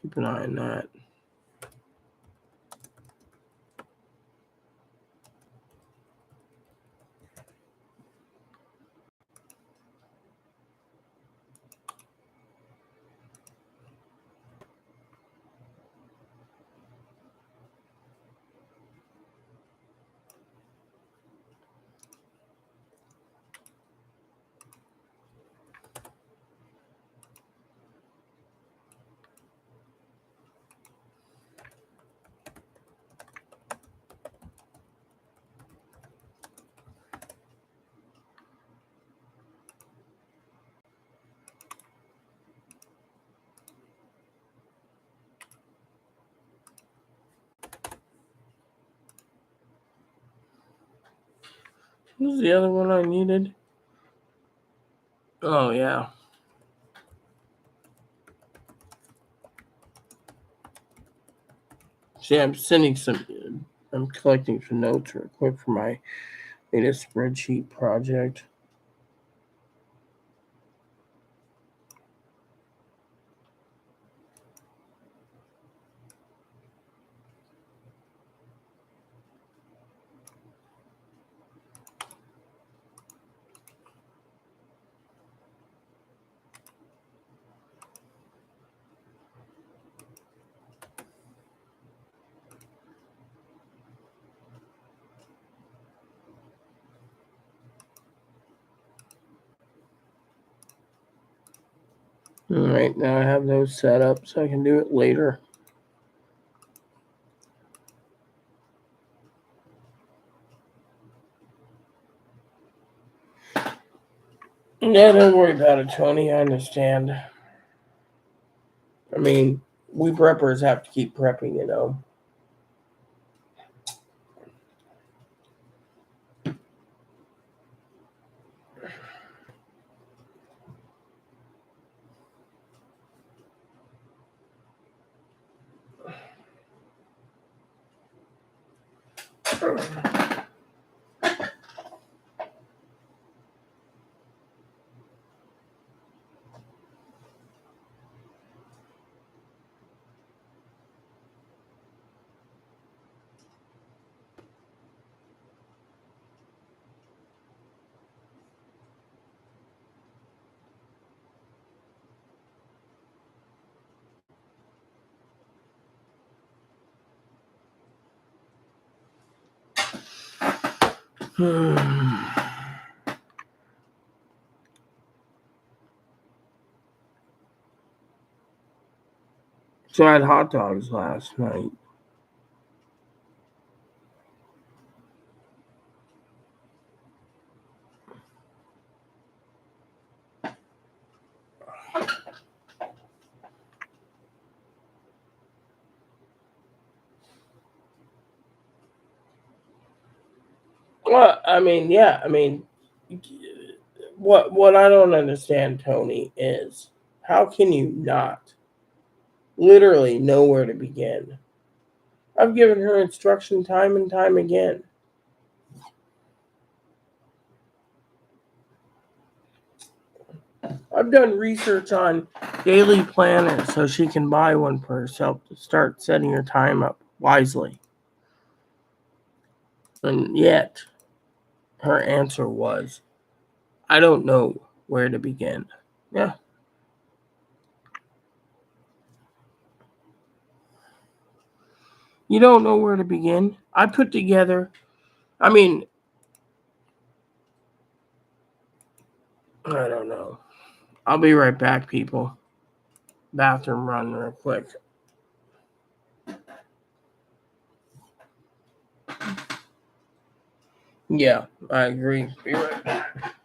keep an eye on that. Who's the other one I needed? Oh, yeah. See, I'm collecting some notes real quick for my latest spreadsheet project. All right, now I have those set up so I can do it later. Yeah, don't worry about it, Tony. I understand. I mean, we preppers have to keep prepping, you know. So I had hot dogs last night. Well, I mean, yeah, I mean, what I don't understand, Tony, is how can you not literally know where to begin? I've given her instruction time and time again. I've done research on daily planners so she can buy one for herself to start setting her time up wisely. And yet, her answer was, I don't know where to begin. Yeah. You don't know where to begin? I put together, I mean, I don't know. I'll be right back, people. Bathroom run real quick. Yeah, I agree. Be right back.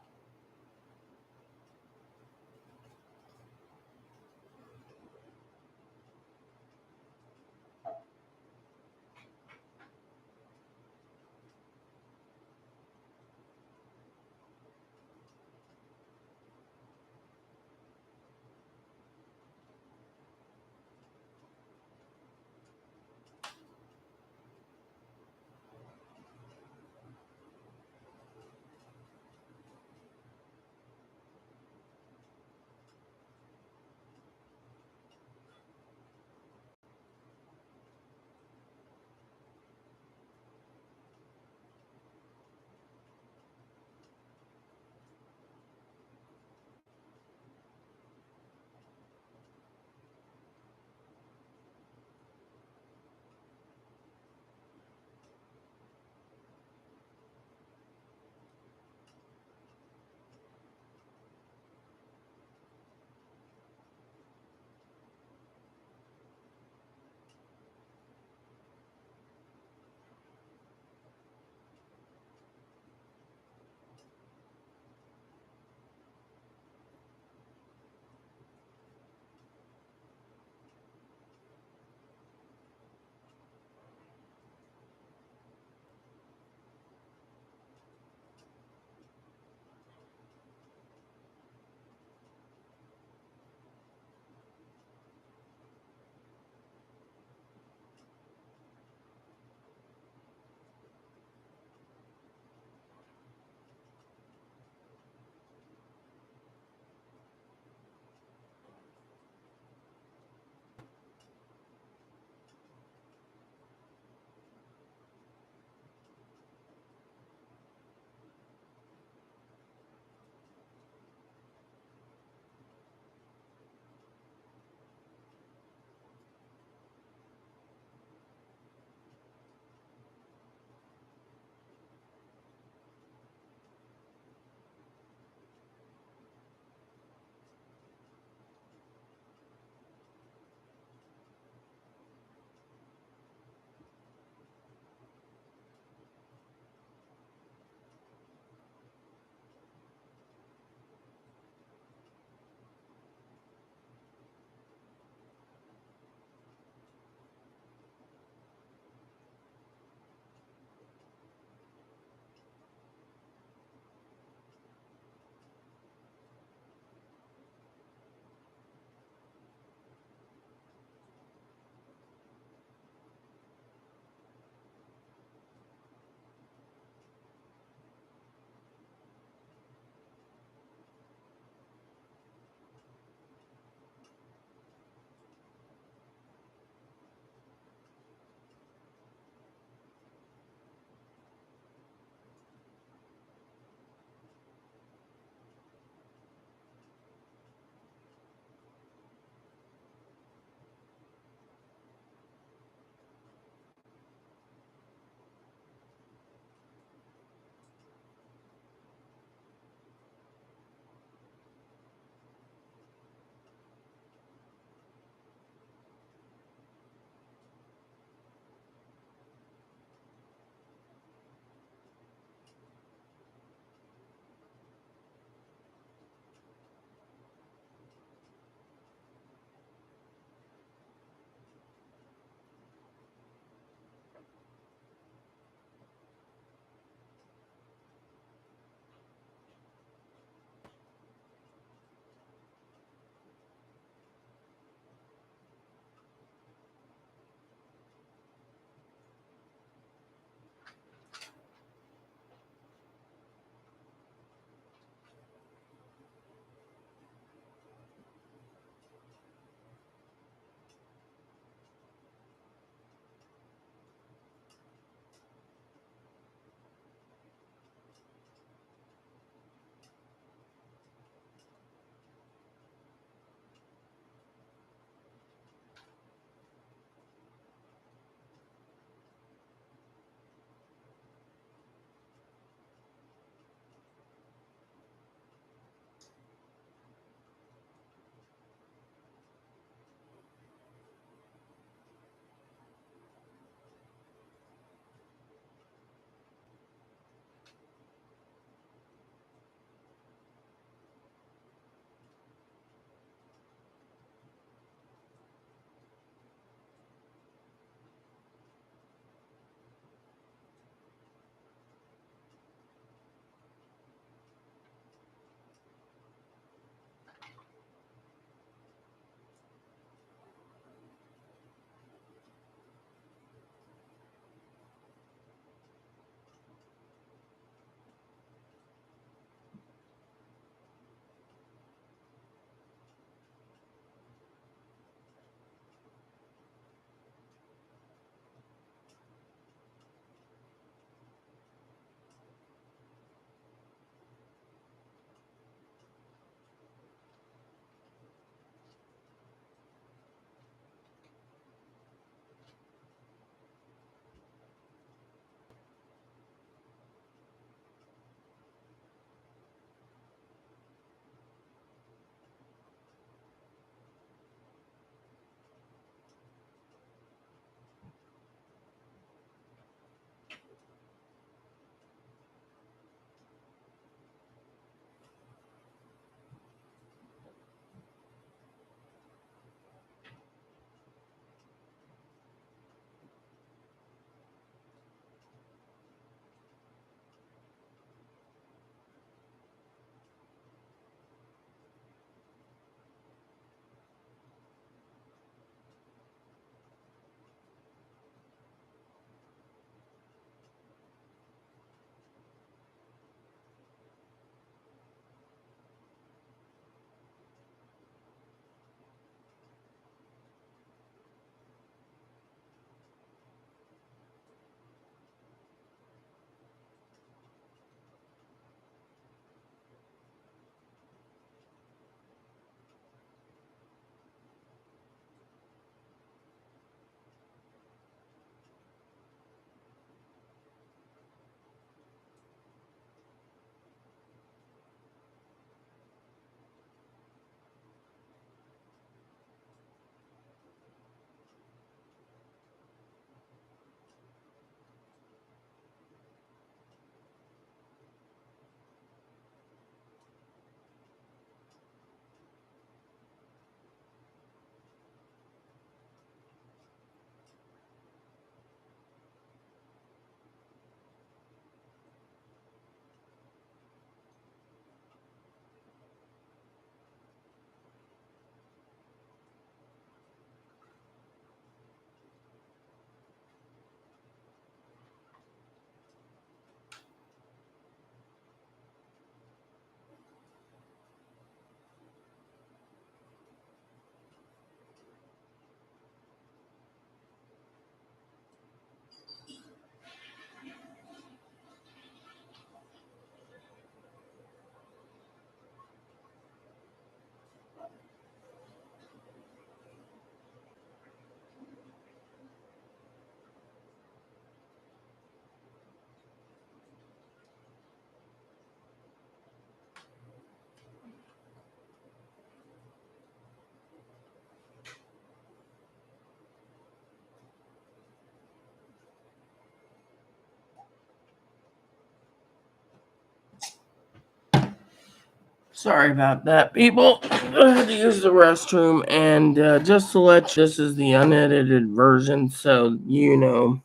Sorry about that, people. I had to use the restroom, and just to let you, this is the unedited version, so you know.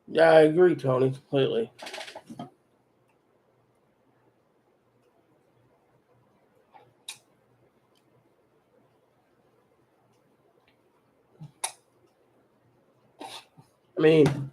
Yeah, I agree, Tony, completely. I mean,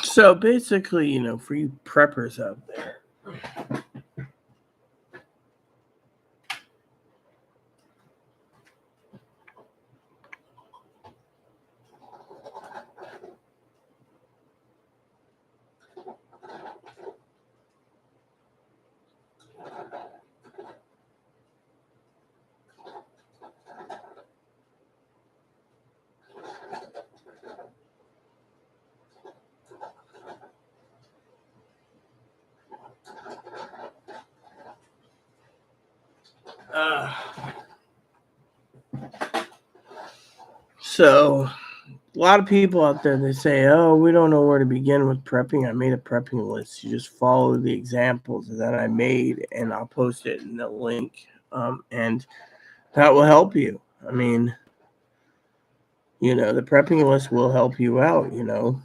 so basically, you know, for you preppers out there, so a lot of people out there, they say, oh, we don't know where to begin with prepping. I made a prepping list. You just follow the examples that I made, and I'll post it in the link, and that will help you. I mean, you know, the prepping list will help you out, you know.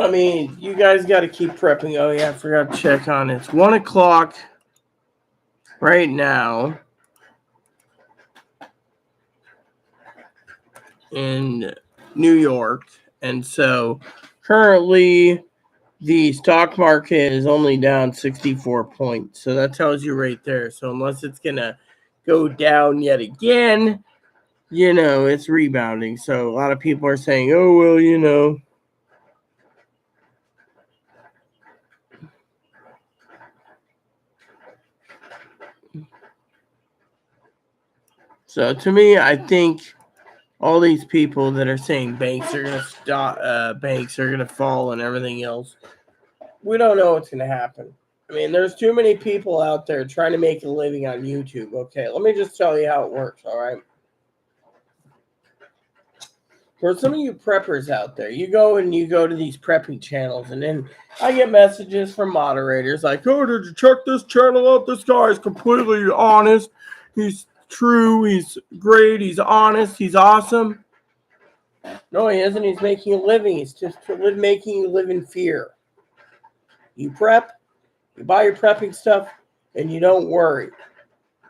I mean, you guys got to keep prepping. Oh, yeah, I forgot to check on it. It's 1 o'clock right now in New York. And so currently the stock market is only down 64 points. So that tells you right there. So unless it's going to go down yet again, it's rebounding. So a lot of people are saying, oh, well. So to me, I think all these people that are saying banks are gonna stop, banks are gonna fall, and everything else, we don't know what's gonna happen. I mean, there's too many people out there trying to make a living on YouTube. Okay, let me just tell you how it works. All right, for some of you preppers out there, you go to these prepping channels, and then I get messages from moderators like, "Oh, did you check this channel out? This guy is completely honest. He's true. He's great. He's honest. He's awesome." No, he isn't. He's making a living. He's just making you live in fear. You prep, you buy your prepping stuff, and you don't worry.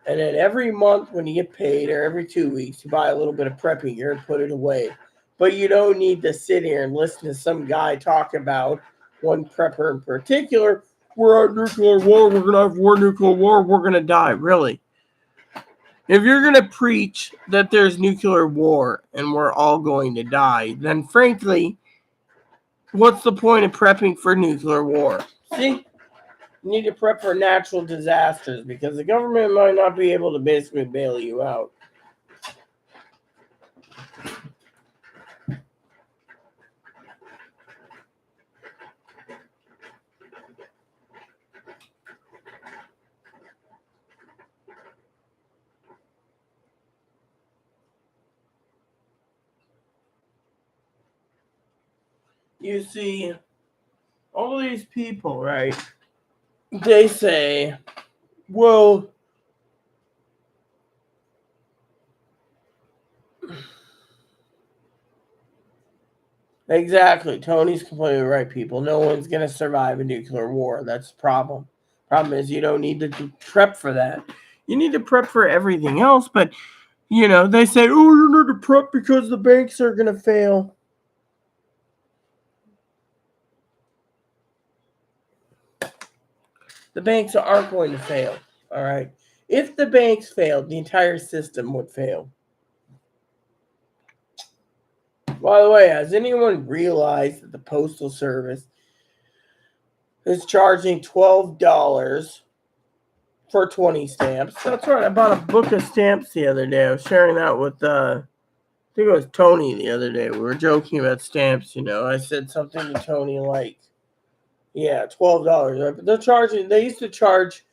And then every month when you get paid, or every 2 weeks, you buy a little bit of prepping gear and put it away. But you don't need to sit here and listen to some guy talk about one prepper in particular. We're at nuclear war. We're going to have nuclear war. We're going to die. Really? If you're going to preach that there's nuclear war and we're all going to die, then frankly, what's the point of prepping for nuclear war? See, you need to prep for natural disasters because the government might not be able to basically bail you out. You see, all these people, right? They say, well, exactly. Tony's completely right, people. No one's going to survive a nuclear war. That's the problem. Problem is, you don't need to prep for that. You need to prep for everything else, but, they say, oh, you need to prep because the banks are going to fail. The banks aren't going to fail, all right? If the banks failed, the entire system would fail. By the way, has anyone realized that the Postal Service is charging $12 for 20 stamps? That's right. I bought a book of stamps the other day. I was sharing that with, I think it was Tony the other day. We were joking about stamps, I said something to Tony like, yeah, $12. Right? But they used to charge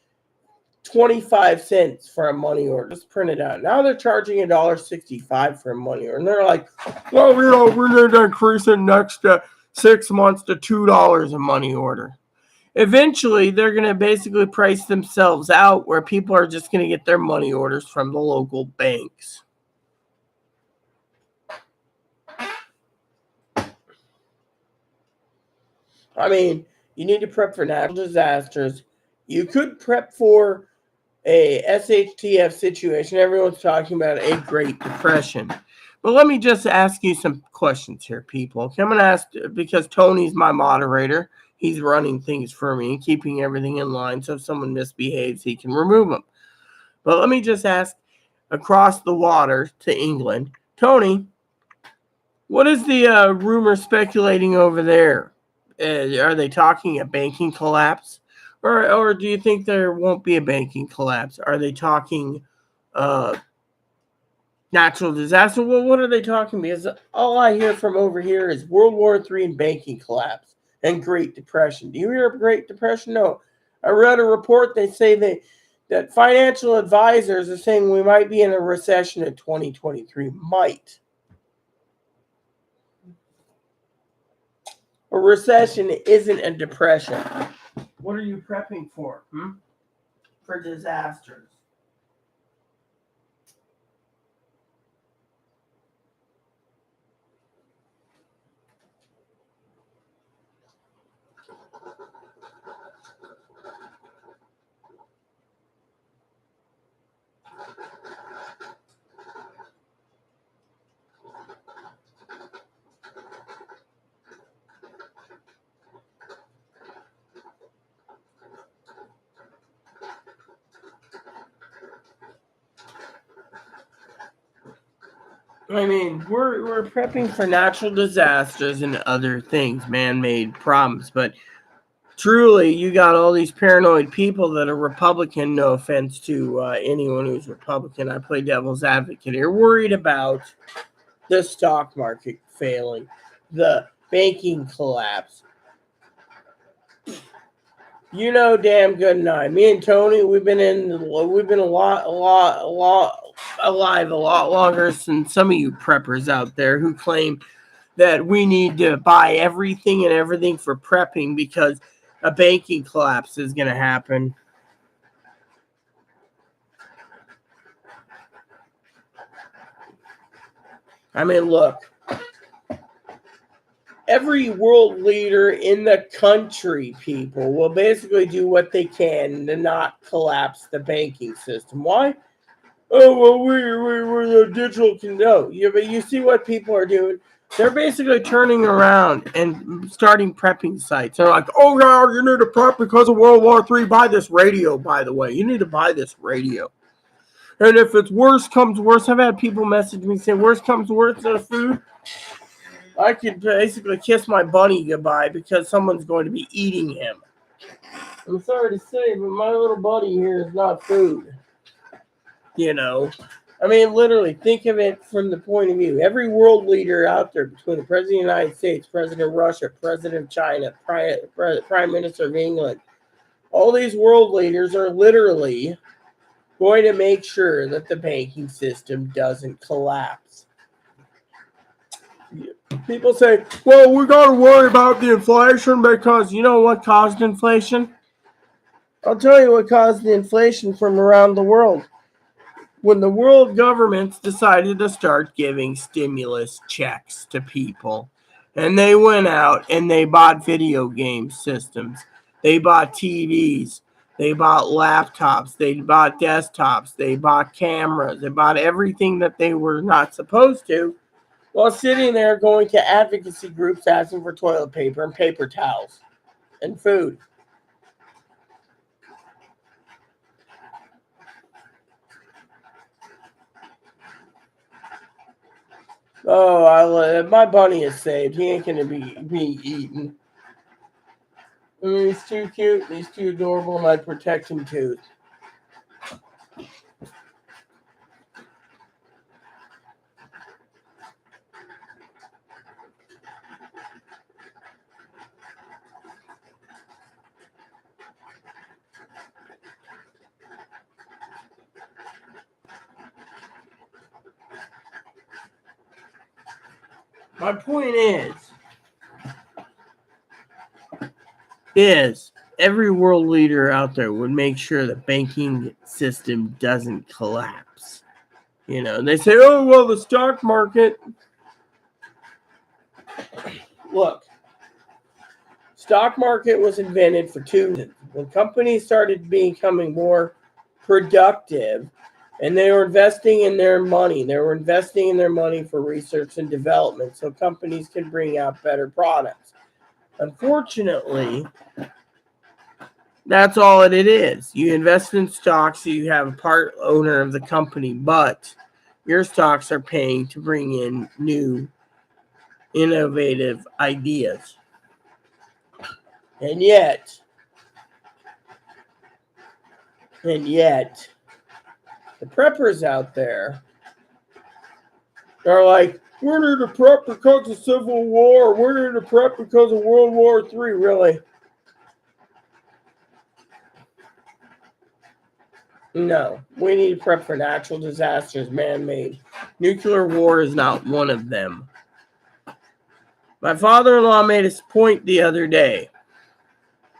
25 cents for a money order. Just print it out. Now they're charging $1.65 for a money order. And they're like, well, we're going to increase it next 6 months to $2 a money order. Eventually, they're going to basically price themselves out where people are just going to get their money orders from the local banks. I mean, you need to prep for natural disasters. You could prep for a SHTF situation. Everyone's talking about a Great Depression. But let me just ask you some questions here, people. Okay, I'm going to ask, because Tony's my moderator. He's running things for me and keeping everything in line. So if someone misbehaves, he can remove them. But let me just ask, across the water to England, Tony, what is the rumor speculating over there? Are they talking a banking collapse? Or do you think there won't be a banking collapse? Are they talking natural disaster? Well, what are they talking? Because all I hear from over here is World War III and banking collapse and Great Depression. Do you hear of Great Depression? No. I read a report. They say that financial advisors are saying we might be in a recession in 2023. Might. A recession isn't a depression. What are you prepping for? For disasters. I mean, we're prepping for natural disasters and other things, man-made problems, but truly, you got all these paranoid people that are Republican. No offense to anyone who's Republican. I play devil's advocate here. Worried about the stock market failing, the banking collapse. You know damn good and I. Me and Tony, we've been alive a lot longer than some of you preppers out there who claim that we need to buy everything and everything for prepping because a banking collapse is going to happen. I mean, look, every world leader in the country, people, will basically do what they can to not collapse the banking system. Why? Oh, well, we're the digital. No, but you see what people are doing? They're basically turning around and starting prepping sites. They're like, oh, yeah, you need to prep because of World War III. Buy this radio, by the way. You need to buy this radio. And if it's worse comes worse, I've had people message me saying, worse comes worse than food. I could basically kiss my bunny goodbye because someone's going to be eating him. I'm sorry to say, but my little buddy here is not food. You know, I mean, literally, think of it from the point of view. Every world leader out there, between the President of the United States, President of Russia, President of China, Prime Minister of England, all these world leaders are literally going to make sure that the banking system doesn't collapse. People say, well, we got to worry about the inflation because you know what caused inflation? I'll tell you what caused the inflation from around the world. When the world governments decided to start giving stimulus checks to people, and they went out and they bought video game systems, they bought TVs, they bought laptops, they bought desktops, they bought cameras, they bought everything that they were not supposed to, while sitting there going to advocacy groups asking for toilet paper and paper towels and food. Oh, my bunny is saved. He ain't going to be eaten. I mean, he's too cute, he's too adorable, and I'd protect him too. My point is every world leader out there would make sure the banking system doesn't collapse. You know, they say, oh, well, the stock market. Look, stock market was invented for two reasons. When companies started becoming more productive and they were investing in their money, for research and development so companies can bring out better products. Unfortunately, that's all it is. You invest in stocks, so you have a part owner of the company, but your stocks are paying to bring in new, innovative ideas. And yet, the preppers out there are like, we're here to prep because of Civil War. We're here to prep because of World War III. Really? No. We need to prep for natural disasters, man-made. Nuclear war is not one of them. My father-in-law made a point the other day.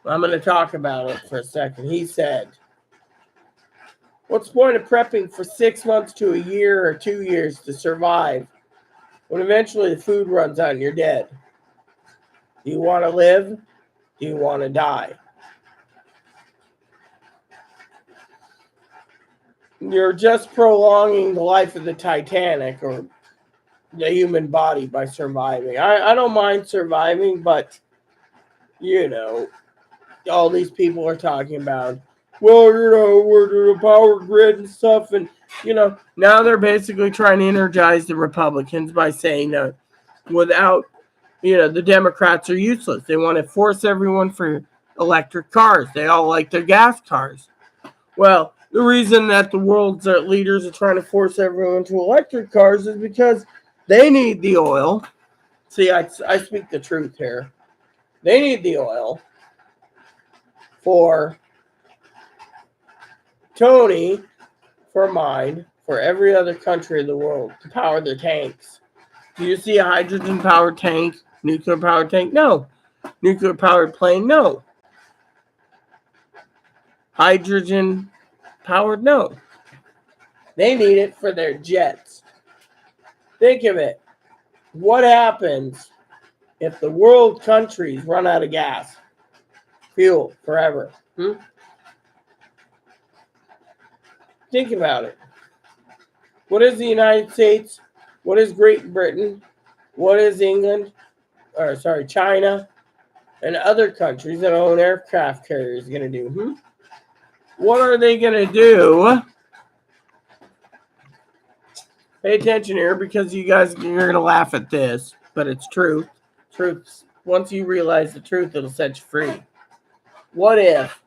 I'm going to talk about it for a second. He said, what's the point of prepping for 6 months to a year or 2 years to survive when eventually the food runs out and you're dead? Do you want to live? Do you want to die? You're just prolonging the life of the Titanic or the human body by surviving. I don't mind surviving, but, you know, all these people are talking about, well, we're the power grid and stuff. And, now they're basically trying to energize the Republicans by saying that without, the Democrats are useless. They want to force everyone for electric cars. They all like their gas cars. Well, the reason that the world's leaders are trying to force everyone to electric cars is because they need the oil. See, I speak the truth here. They need the oil for Tony, for mine, for every other country in the world to power their tanks. Do you see a hydrogen-powered tank? Nuclear-powered tank? No. Nuclear-powered plane? No. Hydrogen-powered? No. They need it for their jets. Think of it. What happens if the world countries run out of gas? Fuel forever. Think about it. What is the United States? What is Great Britain? What is England? China and other countries that own aircraft carriers going to do? What are they going to do? Pay attention here, because you're going to laugh at this, but it's truth. Truth. Once you realize the truth, it'll set you free. What if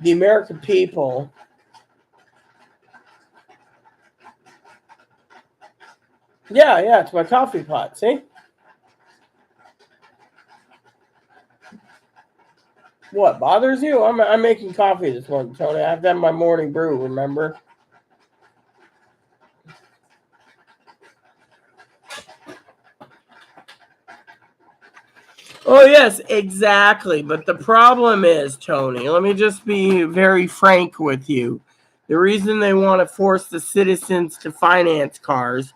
the American people it's my coffee pot, see? What bothers you? I'm making coffee this morning, Tony. I have to have my morning brew, remember? Oh, yes, exactly. But the problem is, Tony, let me just be very frank with you. The reason they want to force the citizens to finance cars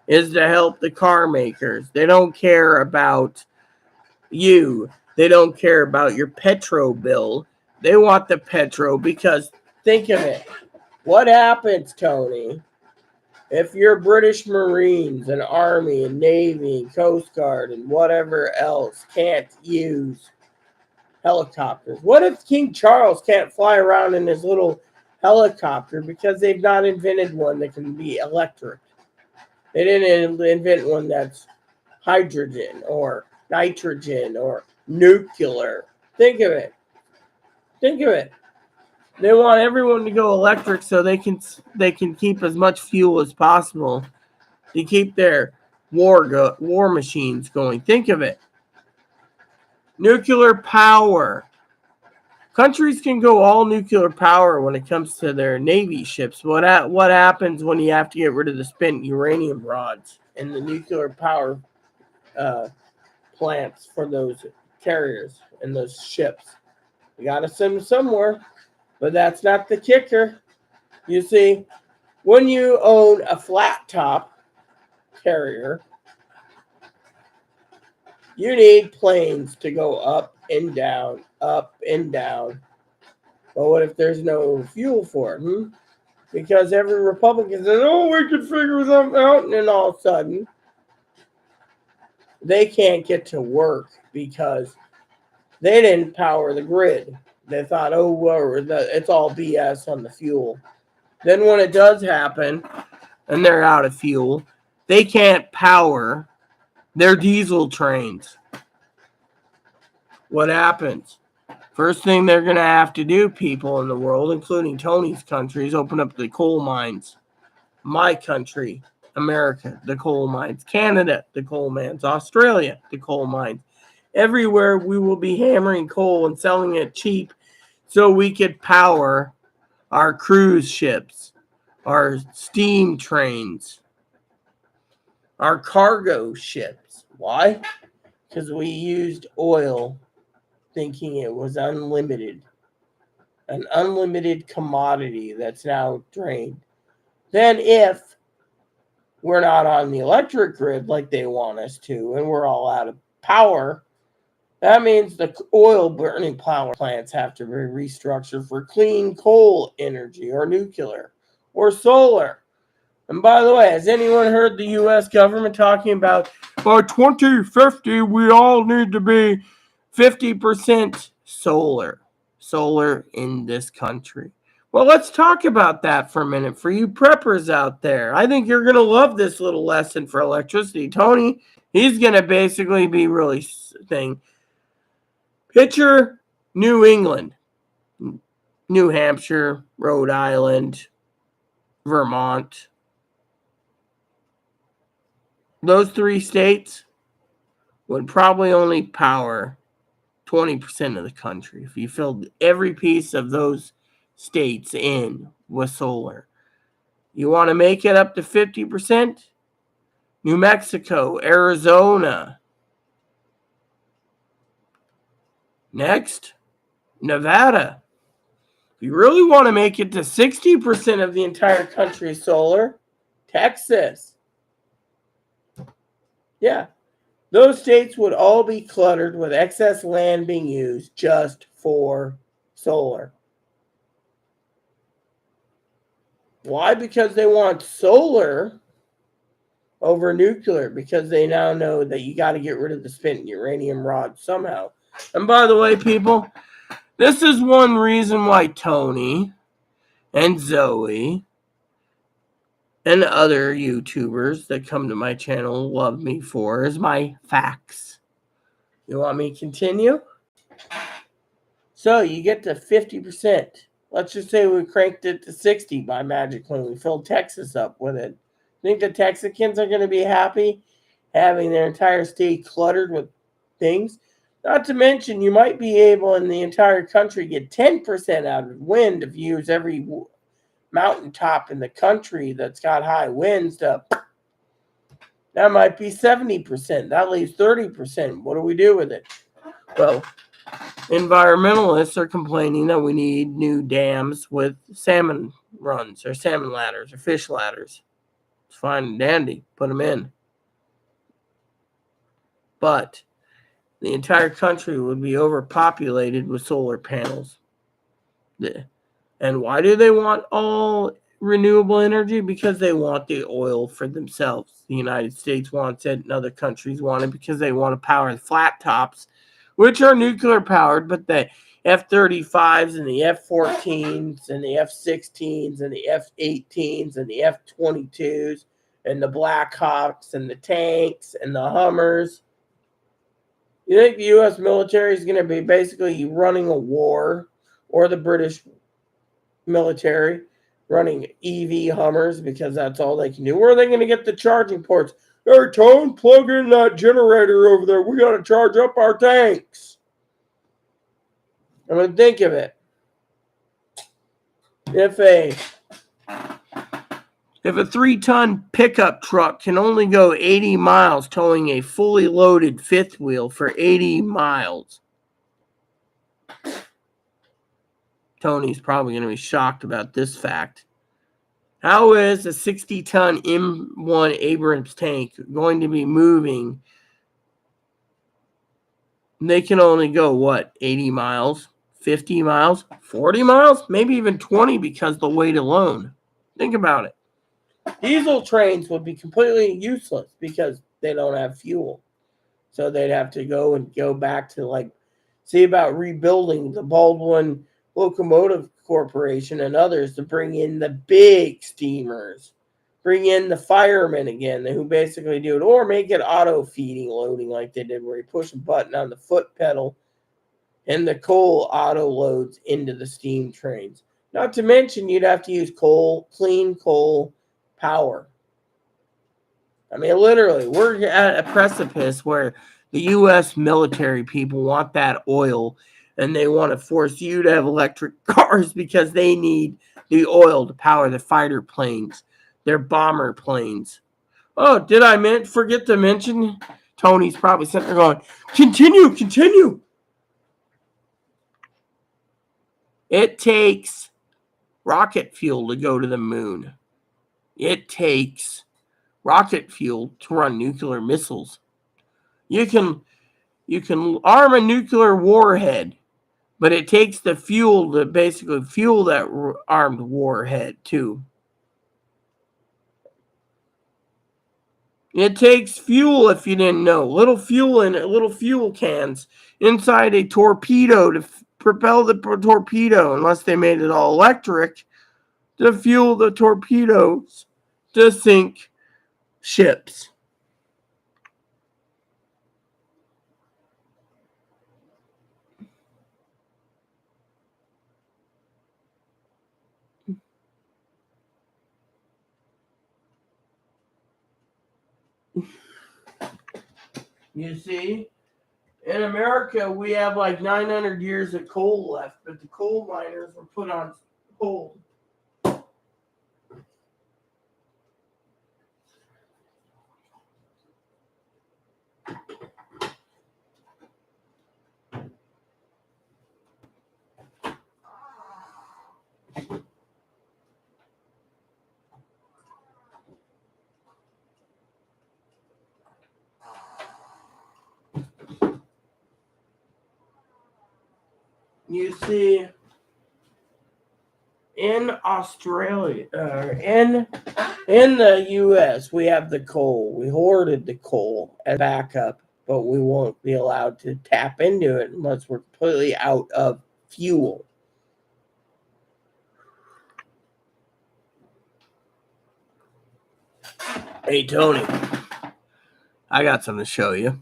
is to help the car makers. They don't care about you. They don't care about your petrol bill. They want the petrol because, think of it. What happens, Tony, if your British Marines and Army and Navy and Coast Guard and whatever else can't use helicopters? What if King Charles can't fly around in his little helicopter because they've not invented one that can be electric? They didn't invent one that's hydrogen or nitrogen or nuclear. Think of it. They want everyone to go electric so they can keep as much fuel as possible to keep their war machines going. Think of it. Nuclear power. Countries can go all nuclear power when it comes to their Navy ships. What happens when you have to get rid of the spent uranium rods and the nuclear power plants for those carriers and those ships? You got to send them somewhere, but that's not the kicker. You see, when you own a flat top carrier, you need planes to go up and down, up and down. But what if there's no fuel for it? Because every Republican says, we can figure something out, and then all of a sudden, they can't get to work because they didn't power the grid. They thought, it's all BS on the fuel. Then when it does happen, and they're out of fuel, they can't power their diesel trains. What happens? First thing they're going to have to do, people in the world, including Tony's country, is open up the coal mines. My country, America, the coal mines. Canada, the coal mines. Australia, the coal mines. Everywhere we will be hammering coal and selling it cheap so we could power our cruise ships, our steam trains, our cargo ships. Why? Because we used oil thinking it was unlimited. An unlimited commodity that's now drained. Then if we're not on the electric grid like they want us to, and we're all out of power, that means the oil burning power plants have to be restructured for clean coal energy or nuclear or solar. And by the way, has anyone heard the U.S. government talking about by 2050, we all need to be 50% solar in this country. Well, let's talk about that for a minute for you preppers out there. I think you're going to love this little lesson for electricity. Tony, he's going to basically be really thing. Picture New England, New Hampshire, Rhode Island, Vermont. Those 3 states would probably only power 20% of the country if you filled every piece of those states in with solar. You want to make it up to 50%? New Mexico, Arizona. Next, Nevada. If you really want to make it to 60% of the entire country solar, Texas. Yeah, those states would all be cluttered with excess land being used just for solar. Why? Because they want solar over nuclear, because they now know that you got to get rid of the spent uranium rods somehow. And by the way, people, this is one reason why Tony and Zoe and other YouTubers that come to my channel love me for is my facts. You want me to continue? So you get to 50%. Let's just say we cranked it to 60 by magic when we filled Texas up with it. Think the Texicans are going to be happy having their entire state cluttered with things? Not to mention, you might be able in the entire country get 10% out of wind if you use every mountaintop in the country that's got high winds. That might be 70%. That leaves 30%. What do we do with it? Well, environmentalists are complaining that we need new dams with salmon runs or salmon ladders or fish ladders. It's fine and dandy. Put them in. But the entire country would be overpopulated with solar panels. And why do they want all renewable energy? Because they want the oil for themselves. The United States wants it, and other countries want it because they want to power the flat tops, which are nuclear powered, but the F-35s and the F-14s and the F-16s and the F-18s and the F-22s and the Blackhawks and the tanks and the Hummers. You think the U.S. military is going to be basically running a war, or the British military running EV Hummers because that's all they can do? Where are they going to get the charging ports? Hey, Tone, plug in that generator over there. We got to charge up our tanks. I mean, think of it. If a 3-ton pickup truck can only go 80 miles towing a fully loaded fifth wheel for 80 miles, Tony's probably going to be shocked about this fact. How is a 60-ton M1 Abrams tank going to be moving? They can only go, 80 miles, 50 miles, 40 miles, maybe even 20 because of the weight alone. Think about it. Diesel trains would be completely useless because they don't have fuel. So they'd have to go back to see about rebuilding the Baldwin Locomotive Corporation and others to bring in the big steamers, bring in the firemen again who basically do it, or make it auto feeding loading like they did where you push a button on the foot pedal and the coal auto loads into the steam trains. Not to mention you'd have to use clean coal power. I mean, literally, we're at a precipice where the U.S. military people want that oil, and they want to force you to have electric cars because they need the oil to power the fighter planes, their bomber planes. Oh, did I forget to mention? Tony's probably sitting there going, continue. It takes rocket fuel to go to the moon. It takes rocket fuel to run nuclear missiles. You can arm a nuclear warhead, but it takes the fuel to basically fuel that armed warhead too. It takes fuel, if you didn't know. Little fuel in it, little fuel cans inside a torpedo to propel the torpedo, unless they made it all electric, to fuel the torpedoes to sink ships. You see? In America, we have like 900 years of coal left, but the coal miners were put on hold. You see, in Australia, in the U.S., we have the coal. We hoarded the coal as backup, but we won't be allowed to tap into it unless we're completely out of fuel. Hey, Tony, I got something to show you.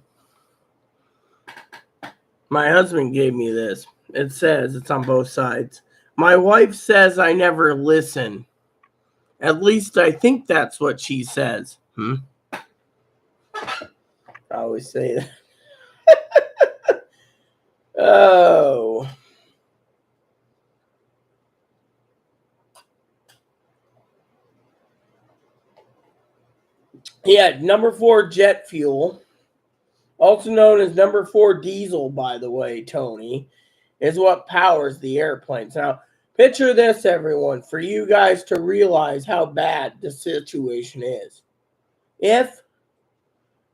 My husband gave me this. It says, it's on both sides. My wife says I never listen. At least I think that's what she says. I always say that. Oh. Yeah, number 4 jet fuel, also known as number 4 diesel, by the way, Tony, is what powers the airplanes. Now, picture this, everyone, for you guys to realize how bad the situation is. If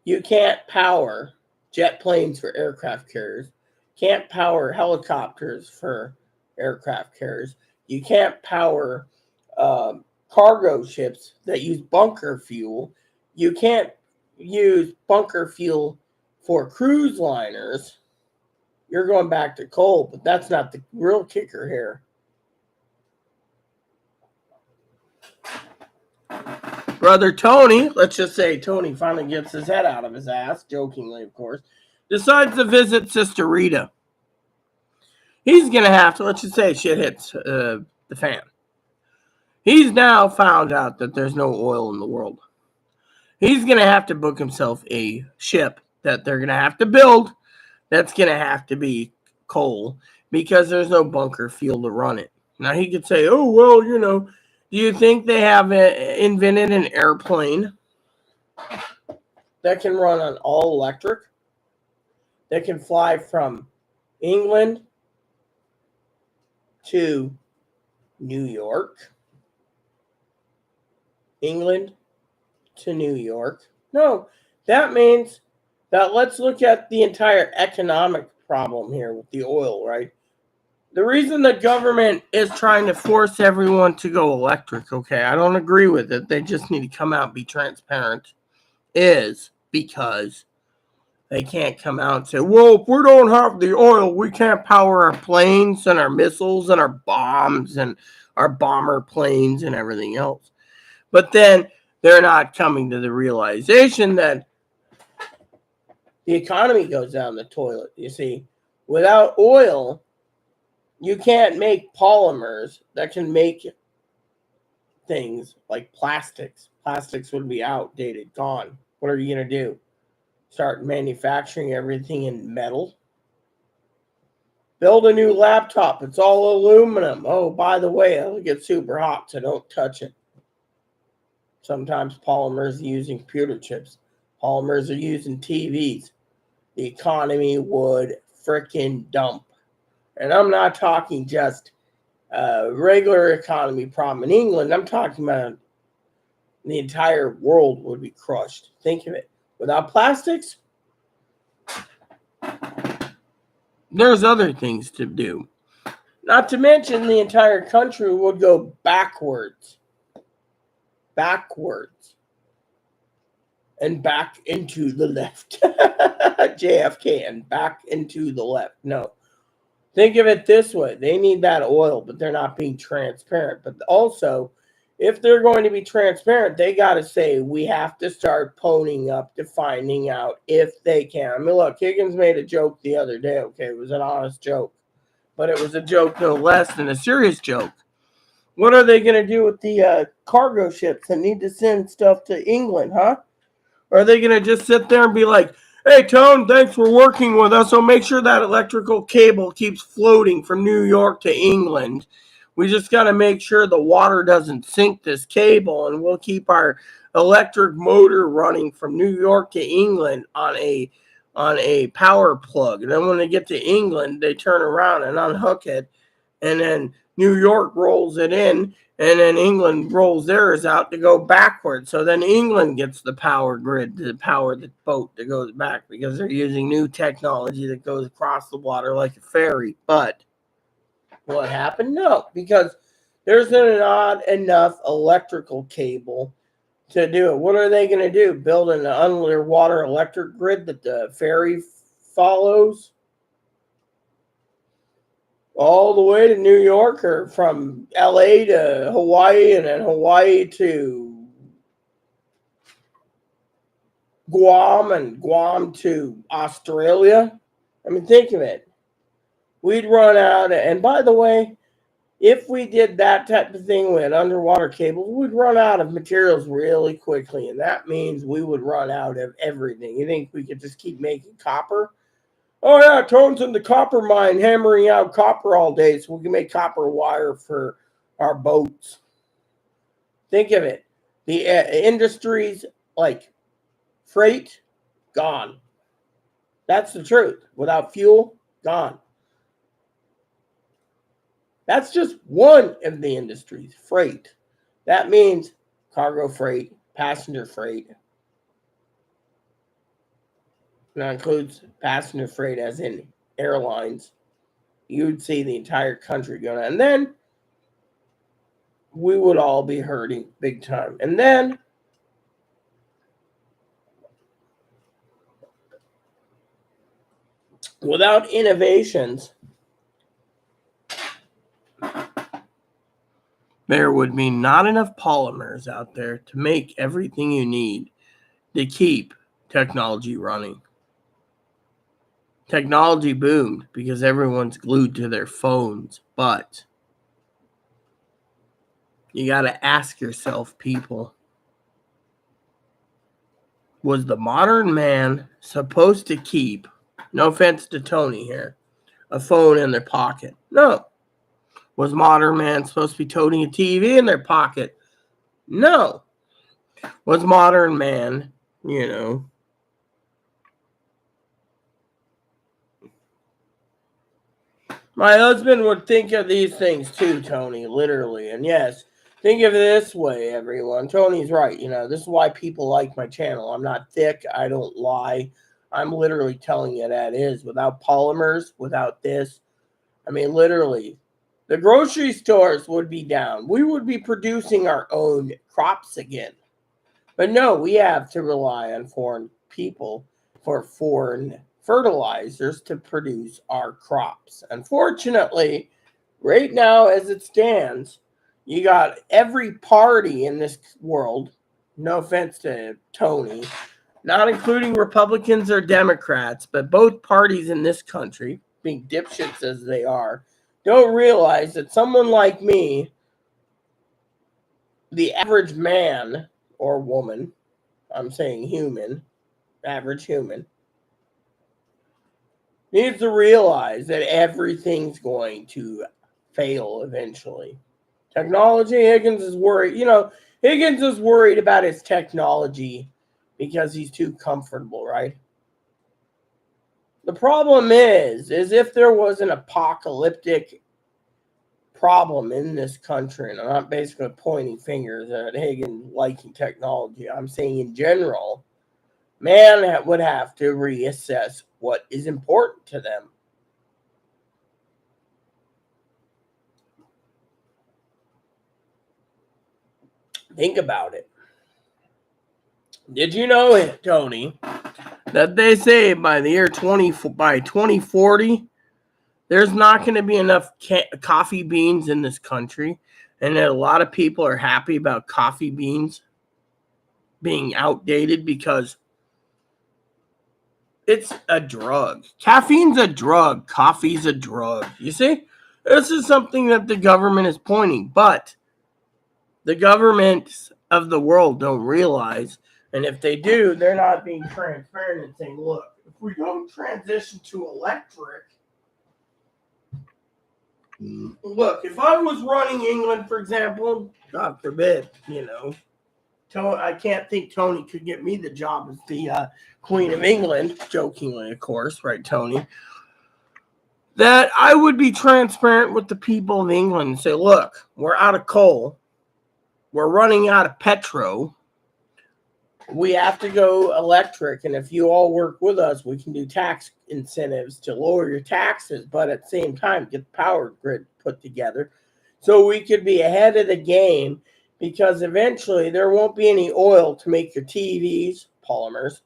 you can't power jet planes for aircraft carriers, can't power helicopters for aircraft carriers, you can't power cargo ships that use bunker fuel, you can't use bunker fuel for cruise liners, you're going back to coal. But that's not the real kicker here. Brother Tony, let's just say Tony finally gets his head out of his ass, jokingly, of course, decides to visit Sister Rita. He's going to have to, let's just say shit hits the fan. He's now found out that there's no oil in the world. He's going to have to book himself a ship that they're going to have to build that's going to have to be coal because there's no bunker fuel to run it. Now, he could say, oh, well, you know, do you think they have invented an airplane that can run on all electric, that can fly from England to New York? England to New York? No, that means that let's look at the entire economic problem here with the oil, right? The reason the government is trying to force everyone to go electric, okay, I don't agree with it, they just need to come out and be transparent, is because they can't come out and say, well, if we don't have the oil, we can't power our planes and our missiles and our bombs and our bomber planes and everything else. But then they're not coming to the realization that the economy goes down the toilet. You see, without oil, you can't make polymers that can make things like plastics. Plastics would be outdated, gone. What are you going to do? Start manufacturing everything in metal? Build a new laptop. It's all aluminum. Oh, by the way, it'll get super hot, so don't touch it. Sometimes polymers are using computer chips. Polymers are used in TVs. The economy would frickin' dump. And I'm not talking just regular economy problem in England. I'm talking about the entire world would be crushed. Think of it. Without plastics, there's other things to do. Not to mention the entire country would go backwards. Backwards. and back into the left. JFK and back into the left. No. Think of it this way. They need that oil, but they're not being transparent. But also, if they're going to be transparent, they got to say, we have to start ponying up to finding out if they can. I mean, look, Higgins made a joke the other day. Okay, it was an honest joke. But it was a joke no less than a serious joke. What are they going to do with the cargo ships that need to send stuff to England, huh? Or are they going to just sit there and be like, hey, Tone, thanks for working with us. So make sure that electrical cable keeps floating from New York to England. We just got to make sure the water doesn't sink this cable, and we'll keep our electric motor running from New York to England on a power plug. And then when they get to England, they turn around and unhook it, and then New York rolls it in, and then England rolls theirs out to go backwards. So then England gets the power grid to power the boat that goes back because they're using new technology that goes across the water like a ferry. But what happened? No, because there's not enough electrical cable to do it. What are they going to do? Build an underwater electric grid that the ferry follows all the way to New York, or from LA to Hawaii, and then Hawaii to Guam, and Guam to Australia? I mean, think of it. We'd run out. And by the way, if we did that type of thing with underwater cables, we'd run out of materials really quickly. And that means we would run out of everything. You think we could just keep making copper? Oh, yeah, Tone's in the copper mine hammering out copper all day so we can make copper wire for our boats. Think of it. The industries like freight, gone. That's the truth. Without fuel, gone. That's just one of the industries, freight. That means cargo freight, passenger freight. That includes passenger freight as in airlines. You'd see the entire country going. And then we would all be hurting big time. And then without innovations, there would be not enough polymers out there to make everything you need to keep technology running. Technology boomed because everyone's glued to their phones, but you got to ask yourself, people, was the modern man supposed to keep, no offense to Tony here, a phone in their pocket? No. Was modern man supposed to be toting a TV in their pocket? No. Was modern man, my husband would think of these things too, Tony, literally. And yes, think of it this way, everyone. Tony's right. This is why people like my channel. I'm not thick. I don't lie. I'm literally telling you that is. Without polymers, without this, I mean, literally, the grocery stores would be down. We would be producing our own crops again. But no, we have to rely on foreign people for foreign fertilizers to produce our crops. Unfortunately, right now as it stands, you got every party in this world, no offense to Tony, not including Republicans or Democrats, but both parties in this country, being dipshits as they are, don't realize that someone like me, the average man or woman, I'm saying human, average human, needs to realize that everything's going to fail eventually. Technology, Higgins is worried. Higgins is worried about his technology because he's too comfortable, right? The problem is if there was an apocalyptic problem in this country, and I'm not basically pointing fingers at Higgins liking technology, I'm saying in general, man would have to reassess what is important to them. Think about it. Did you know it, Tony, that they say by the year 2040, there's not going to be enough coffee beans in this country, and that a lot of people are happy about coffee beans being outdated because it's a drug. Caffeine's a drug. Coffee's a drug. You see? This is something that the government is pointing, but the governments of the world don't realize. And if they do, they're not being transparent and saying, look, if we don't transition to electric, look, if I was running England, for example, God forbid, I can't think Tony could get me the job as the Queen of England, jokingly, of course, right, Tony? That I would be transparent with the people of England and say, look, we're out of coal. We're running out of petrol. We have to go electric. And if you all work with us, we can do tax incentives to lower your taxes, but at the same time, get the power grid put together so we could be ahead of the game, because eventually there won't be any oil to make your TVs, polymers,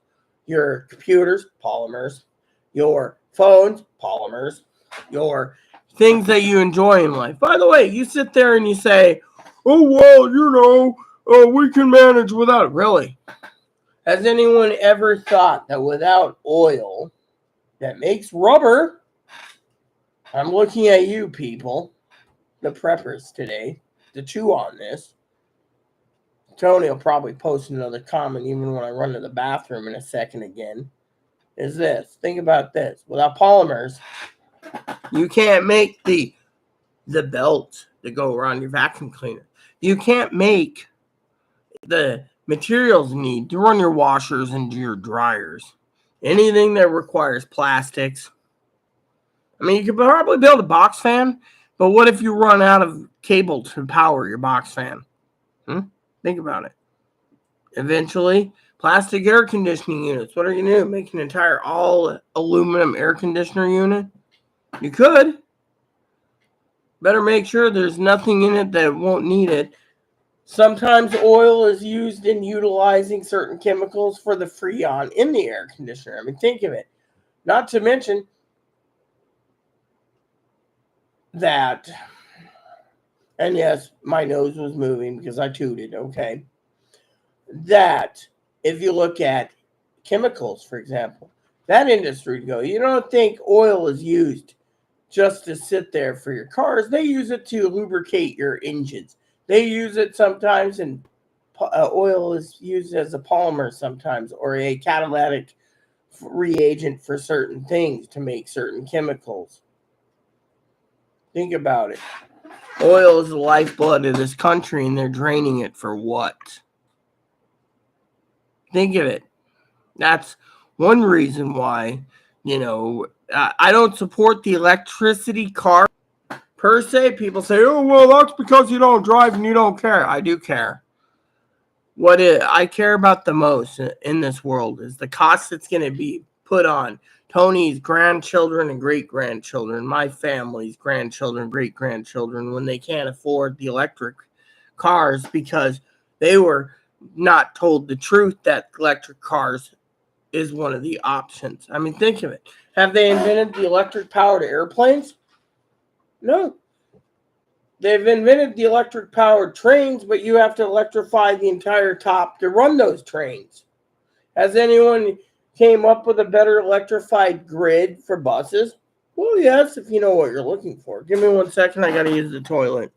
your computers, polymers, your phones, polymers, your things that you enjoy in life. By the way, you sit there and you say, oh, well, we can manage without it. Really? Has anyone ever thought that without oil that makes rubber, I'm looking at you people, the preppers today, to chew on this. Tony will probably post another comment even when I run to the bathroom in a second again. Is this. Think about this. Without polymers, you can't make the belt that go around your vacuum cleaner. You can't make the materials you need to run your washers and your dryers. Anything that requires plastics. I mean, you could probably build a box fan, but what if you run out of cable to power your box fan? Think about it. Eventually, plastic air conditioning units. What are you going to do? Make an entire all aluminum air conditioner unit? You could. Better make sure there's nothing in it that won't need it. Sometimes oil is used in utilizing certain chemicals for the freon in the air conditioner. I mean, think of it. Not to mention that, and yes, my nose was moving because I tooted, okay, that if you look at chemicals, for example, that industry go, you don't think oil is used just to sit there for your cars. They use it to lubricate your engines. They use it sometimes, and oil is used as a polymer sometimes, or a catalytic reagent for certain things to make certain chemicals. Think about it. Oil is the lifeblood of this country, and they're draining it for what? Think of it. That's one reason why, I don't support the electricity car per se. People say, oh, well, that's because you don't drive and you don't care. I do care. What I care about the most in this world is the cost that's going to be put on Tony's grandchildren and great-grandchildren, my family's grandchildren, great-grandchildren, when they can't afford the electric cars because they were not told the truth that electric cars is one of the options. I mean, think of it. Have they invented the electric-powered airplanes? No. They've invented the electric-powered trains, but you have to electrify the entire top to run those trains. Has anyone came up with a better electrified grid for buses? Well, yes, if you know what you're looking for. Give me 1 second. I got to use the toilet.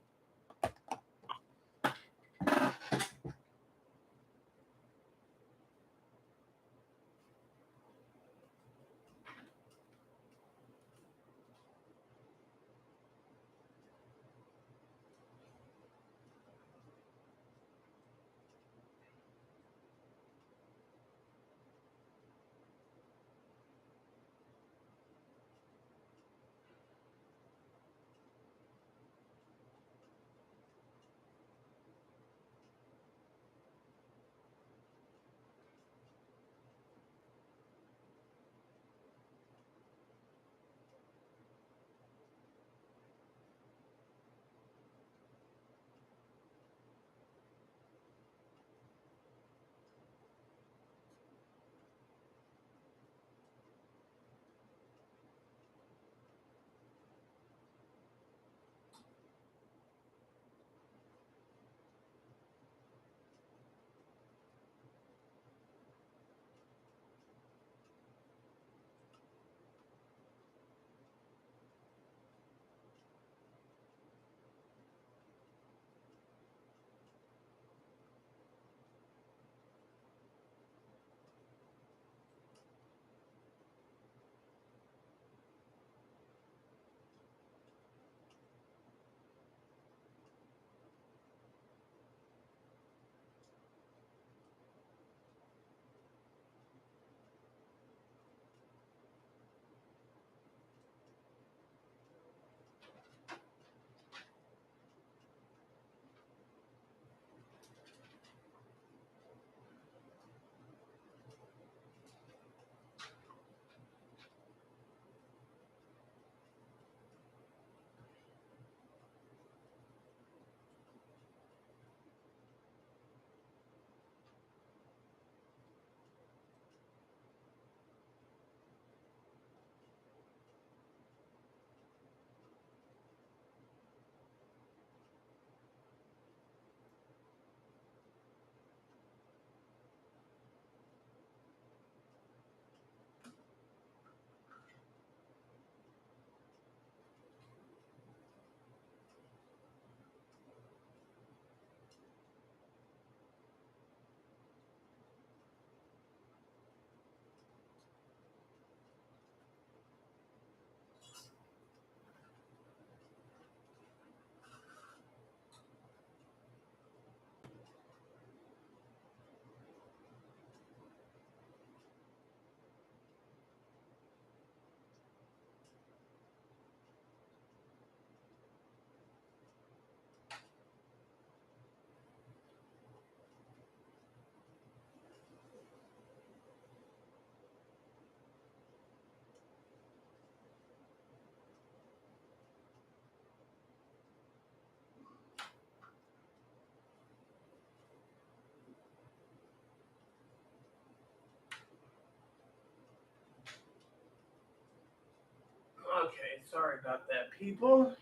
Sorry about that, people.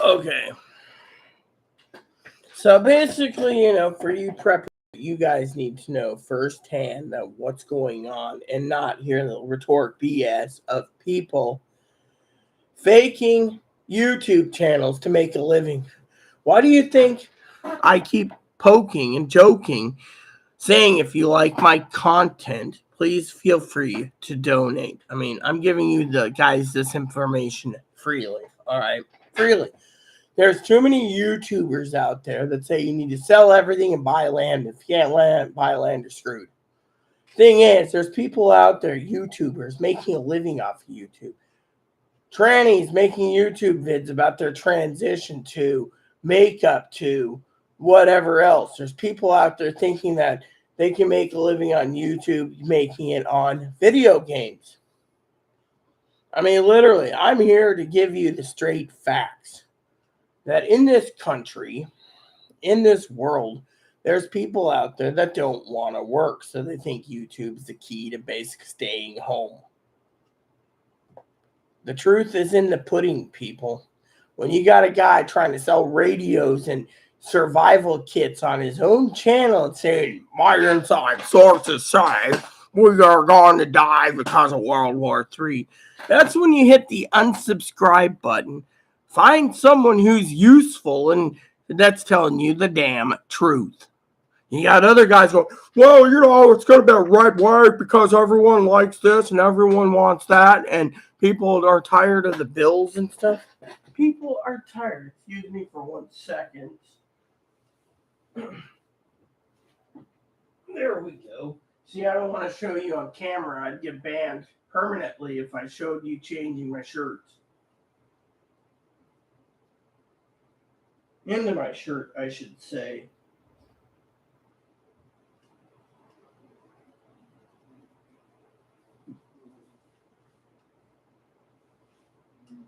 Okay. So basically, for you preppers, you guys need to know firsthand what's going on and not hear the rhetoric BS of people faking YouTube channels to make a living. Why do you think I keep poking and joking, saying if you like my content, please feel free to donate? I mean, I'm giving you this information freely, all right? Freely. There's too many YouTubers out there that say you need to sell everything and buy land. If you can't buy land, you're screwed. Thing is, there's people out there, YouTubers, making a living off of YouTube. Trannies making YouTube vids about their transition to makeup to whatever else. There's people out there thinking that they can make a living on YouTube, making it on video games. I mean, literally, I'm here to give you the straight facts. That in this country, in this world, there's people out there that don't want to work, so they think YouTube's the key to basic staying home. The truth is in the pudding, people. When you got a guy trying to sell radios and survival kits on his own channel and saying, my inside sources say we are going to die because of World War III, that's when you hit the unsubscribe button. Find someone who's useful and that's telling you the damn truth. You got other guys going, well, it's going to be a red wave because everyone likes this and everyone wants that, and people are tired of the bills and stuff. People are tired. Excuse me for 1 second. There we go. See, I don't want to show you on camera. I'd get banned permanently if I showed you changing my shirts. Into my shirt, I should say.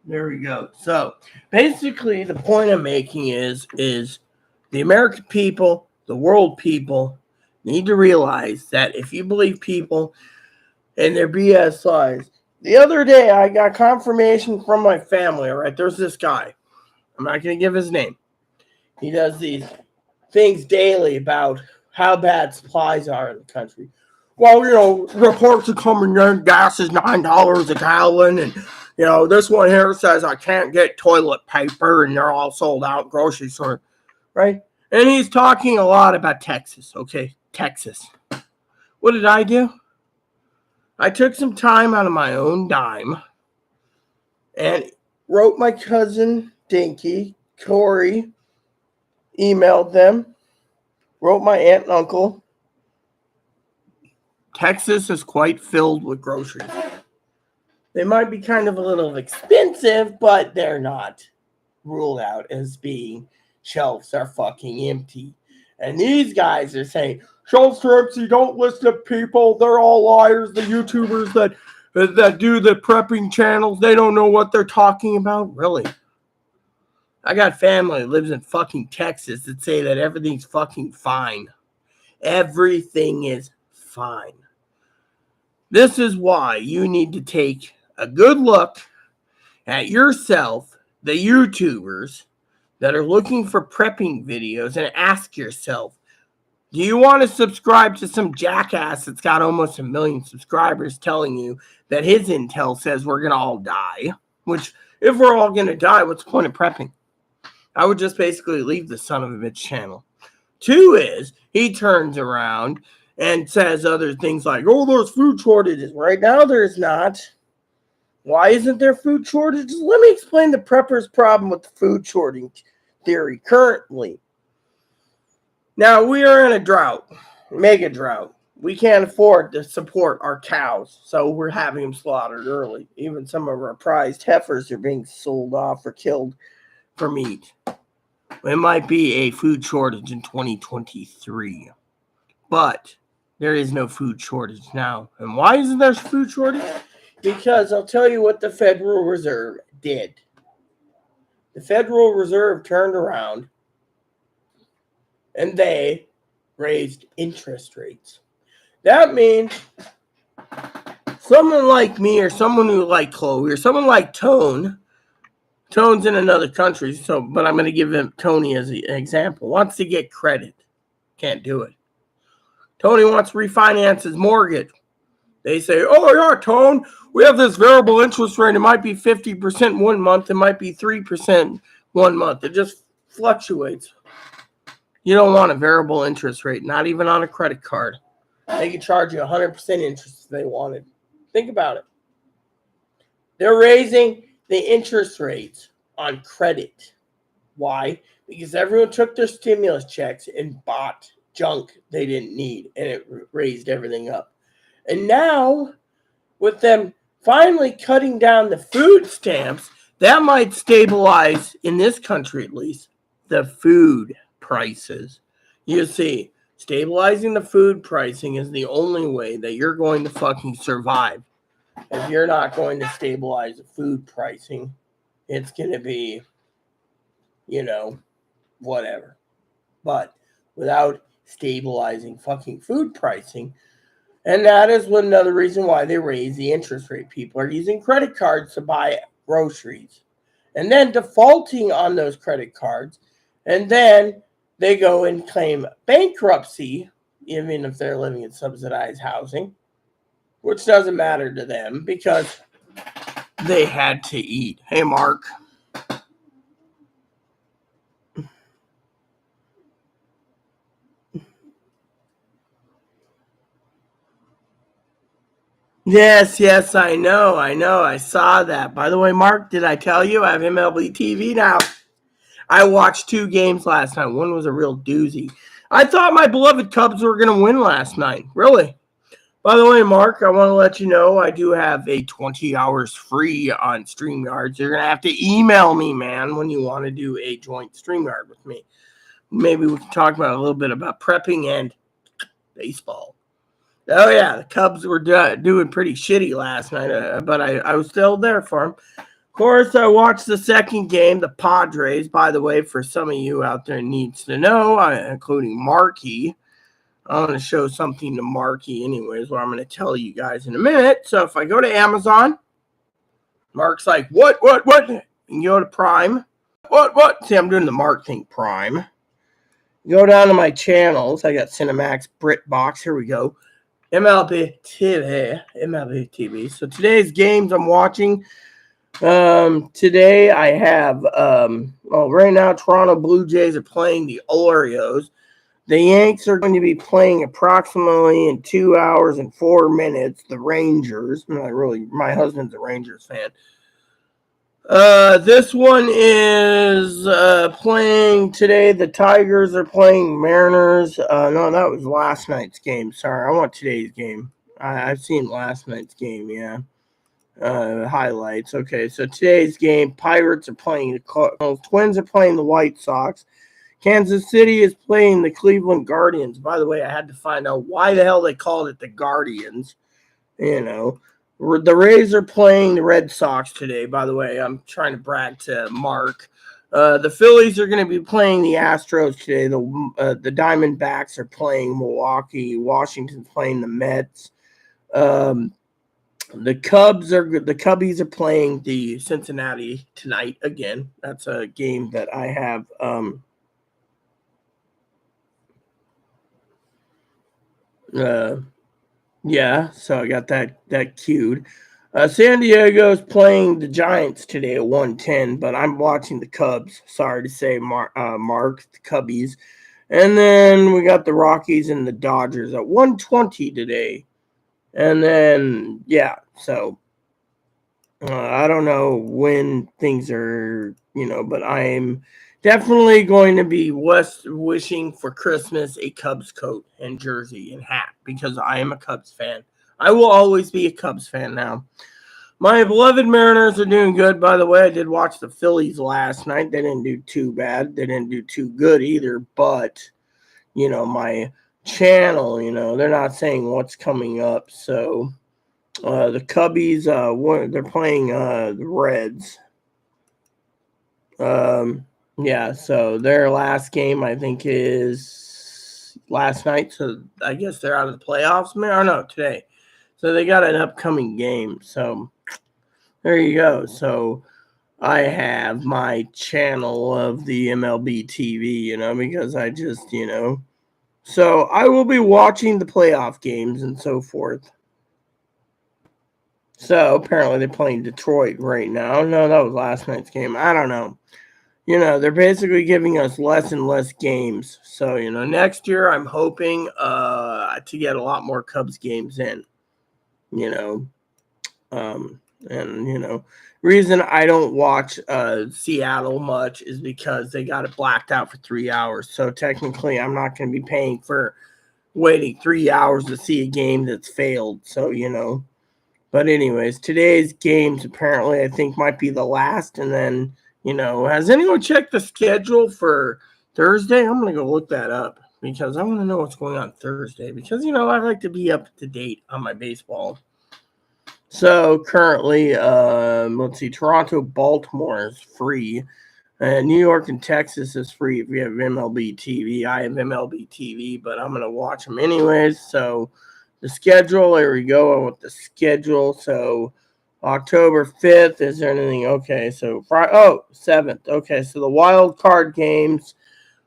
There we go. So basically the point I'm making is the American people, the world people need to realize that if you believe people and their BS lies. The other day I got confirmation from my family, all right? There's this guy. I'm not going to give his name. He does these things daily about how bad supplies are in the country. Well, reports are coming in, gas is $9 a gallon, and, this one here says I can't get toilet paper, and they're all sold out grocery store, right? And he's talking a lot about Texas, okay? Texas. What did I do? I took some time out of my own dime and wrote my cousin, Dinky, Corey, emailed them, wrote my aunt and uncle. Texas is quite filled with groceries. They might be kind of a little expensive, but they're not ruled out as being shelves are fucking empty. And these guys are saying, shelves are empty, don't listen to people, they're all liars, the YouTubers that do the prepping channels, they don't know what they're talking about. Really? I got family that lives in fucking Texas that say that everything's fucking fine. Everything is fine. This is why you need to take a good look at yourself, the YouTubers that are looking for prepping videos, and ask yourself, do you want to subscribe to some jackass that's got almost 1 million subscribers telling you that his intel says we're going to all die? Which, if we're all going to die, what's the point of prepping? I would just basically leave the son of a bitch channel. 2 is, he turns around and says other things like, there's food shortages. Right now, there's not. Why isn't there food shortages? Let me explain the prepper's problem with the food shortage theory currently. Now, we are in a drought, mega drought. We can't afford to support our cows, so we're having them slaughtered early. Even some of our prized heifers are being sold off or killed for meat. It might be a food shortage in 2023, but there is no food shortage now. And why isn't there food shortage? Because I'll tell you what the Federal Reserve did. The Federal Reserve turned around and they raised interest rates. That means someone like me or someone who like Chloe or someone like Tone. Tone's in another country, but I'm going to give him Tony as an example. Wants to get credit. Can't do it. Tony wants to refinance his mortgage. They say, oh, yeah, Tone, we have this variable interest rate. It might be 50% 1 month. It might be 3% 1 month. It just fluctuates. You don't want a variable interest rate, not even on a credit card. They could charge you 100% interest if they wanted. Think about it. They're raising the interest rates on credit. Why? Because everyone took their stimulus checks and bought junk they didn't need, and it raised everything up. And now, with them finally cutting down the food stamps, that might stabilize, in this country at least, the food prices. You see, stabilizing the food pricing is the only way that you're going to fucking survive. If you're not going to stabilize the food pricing, it's going to be, whatever. But without stabilizing fucking food pricing, and that is another reason why they raise the interest rate. People are using credit cards to buy groceries and then defaulting on those credit cards. And then they go and claim bankruptcy, even if they're living in subsidized housing, which doesn't matter to them because they had to eat. Hey, Mark. Yes, I know. I saw that. By the way, Mark, did I tell you I have MLB TV now? I watched 2 games last night. One was a real doozy. I thought my beloved Cubs were going to win last night. Really. By the way, Mark, I want to let you know I do have a 20 hours free on StreamYard. So you're going to have to email me, man, when you want to do a joint StreamYard with me. Maybe we can talk about a little bit about prepping and baseball. Oh, yeah, the Cubs were doing pretty shitty last night, but I was still there for them. Of course, I watched the second game, the Padres. By the way, for some of you out there needs to know, including Marky, I'm going to show something to Marky anyways, what I'm going to tell you guys in a minute. So if I go to Amazon, Mark's like, what? And go to Prime. What? See, I'm doing the Mark thing, Prime. Go down to my channels. I got Cinemax, BritBox. Here we go. MLB TV. So today's games I'm watching. Today I have, right now Toronto Blue Jays are playing the Orioles. The Yanks are going to be playing approximately in 2 hours and 4 minutes. The Rangers. My husband's a Rangers fan. This one is playing today. The Tigers are playing Mariners. No, that was last night's game. Sorry, I want today's game. I've seen last night's game, yeah. Highlights. Okay, so today's game, Pirates are playing the Twins are playing the White Sox. Kansas City is playing the Cleveland Guardians. By the way, I had to find out why the hell they called it the Guardians. The Rays are playing the Red Sox today. By the way, I'm trying to brag to Mark. The Phillies are going to be playing the Astros today. The Diamondbacks are playing Milwaukee. Washington's playing the Mets. The Cubbies are playing the Cincinnati tonight again. That's a game that I have. Yeah, so I got that queued. San Diego's playing the Giants today at 1:10, but I'm watching the Cubs. Sorry to say, Mark, the Cubbies. And then we got the Rockies and the Dodgers at 1:20 today. And then, yeah, so I don't know when things are, but I'm definitely going to be wishing for Christmas a Cubs coat and jersey and hat because I am a Cubs fan. I will always be a Cubs fan now. My beloved Mariners are doing good. By the way, I did watch the Phillies last night. They didn't do too bad. They didn't do too good either. But, my channel, they're not saying what's coming up. So the Cubbies, they're playing the Reds. Yeah, so their last game, I think, is last night. So I guess they're out of the playoffs. Or no, today. So they got an upcoming game. So there you go. So I have my channel of the MLB TV, because I just, So I will be watching the playoff games and so forth. So apparently they're playing Detroit right now. No, that was last night's game. I don't know. They're basically giving us less and less games. So, next year I'm hoping to get a lot more Cubs games in. Reason I don't watch Seattle much is because they got it blacked out for 3 hours. So technically I'm not going to be paying for waiting 3 hours to see a game that's failed. So, But anyways, today's games apparently I think might be the last. And then, has anyone checked the schedule for Thursday? I'm going to go look that up because I want to know what's going on Thursday. Because, I like to be up to date on my baseball. So currently, let's see, Toronto, Baltimore is free. New York and Texas is free if you have MLB TV. I have MLB TV, but I'm going to watch them anyways. So the schedule, there we go. I want the schedule. So October 5th, is there anything? Okay, so 7th. Okay, so the wild card games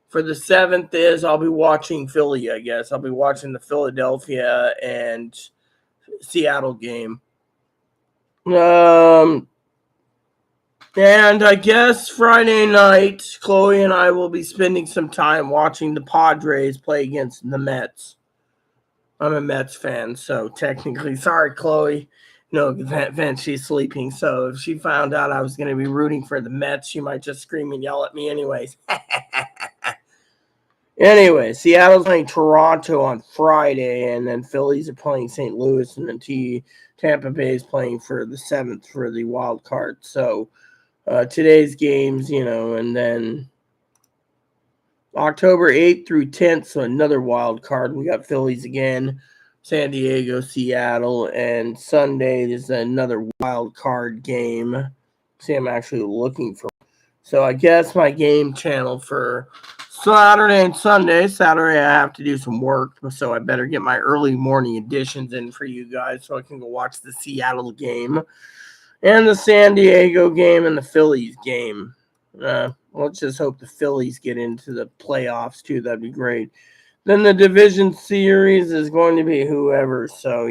for the 7th is I'll be watching Philly, I guess. I'll be watching the Philadelphia and Seattle game. And I guess Friday night, Chloe and I will be spending some time watching the Padres play against the Mets. I'm a Mets fan, so technically, sorry, Chloe. No, she's sleeping. So if she found out I was going to be rooting for the Mets, she might just scream and yell at me anyways. Anyway, Seattle's playing Toronto on Friday, and then Phillies are playing St. Louis, and then Tampa Bay is playing for the 7th for the wild card. So today's games, and then October 8th through 10th, so another wild card. We got Phillies again, San Diego, Seattle, and Sunday is another wild card game. See, I'm actually looking for. So I guess my game channel for Saturday and Sunday. Saturday I have to do some work, so I better get my early morning editions in for you guys so I can go watch the Seattle game and the San Diego game and the Phillies game. Let's just hope the Phillies get into the playoffs too. That'd be great. Then the division series is going to be whoever. So,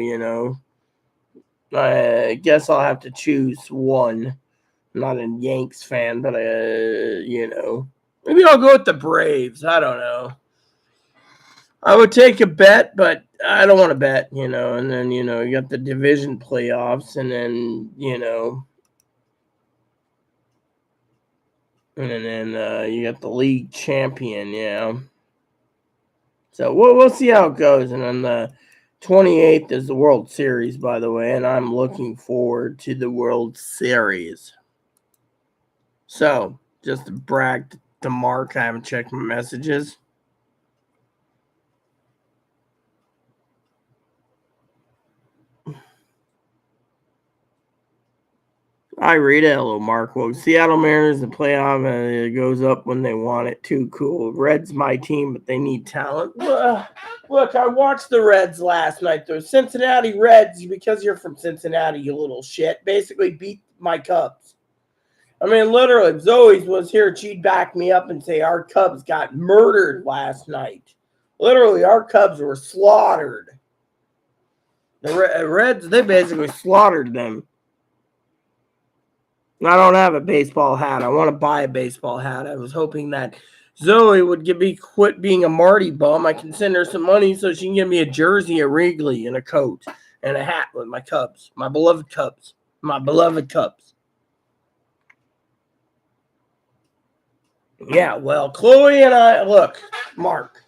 I guess I'll have to choose one. I'm not a Yanks fan, but, maybe I'll go with the Braves. I don't know. I would take a bet, but I don't want to bet, and then, you got the division playoffs, and then, and then you got the league champion, So we'll see how it goes. And then the 28th is the World Series, by the way, and I'm looking forward to the World Series. So just to brag to Mark, I haven't checked my messages. Hi, Rita. Hello, Mark. Well, Seattle Mariners, the playoff, it goes up when they want it. Too cool. Reds, my team, but they need talent. Look, I watched the Reds last night. The Cincinnati Reds, because you're from Cincinnati, you little shit, basically beat my Cubs. I mean, literally, if Zoe was here, she'd back me up and say our Cubs got murdered last night. Literally, our Cubs were slaughtered. The Reds, they basically slaughtered them. I don't have a baseball hat. I want to buy a baseball hat. I was hoping that Zoe would quit being a Marty bum. I can send her some money so she can give me a jersey, a Wrigley, and a coat, and a hat with my Cubs. My beloved Cubs. My beloved Cubs. Yeah, well, Chloe and I, look, Mark,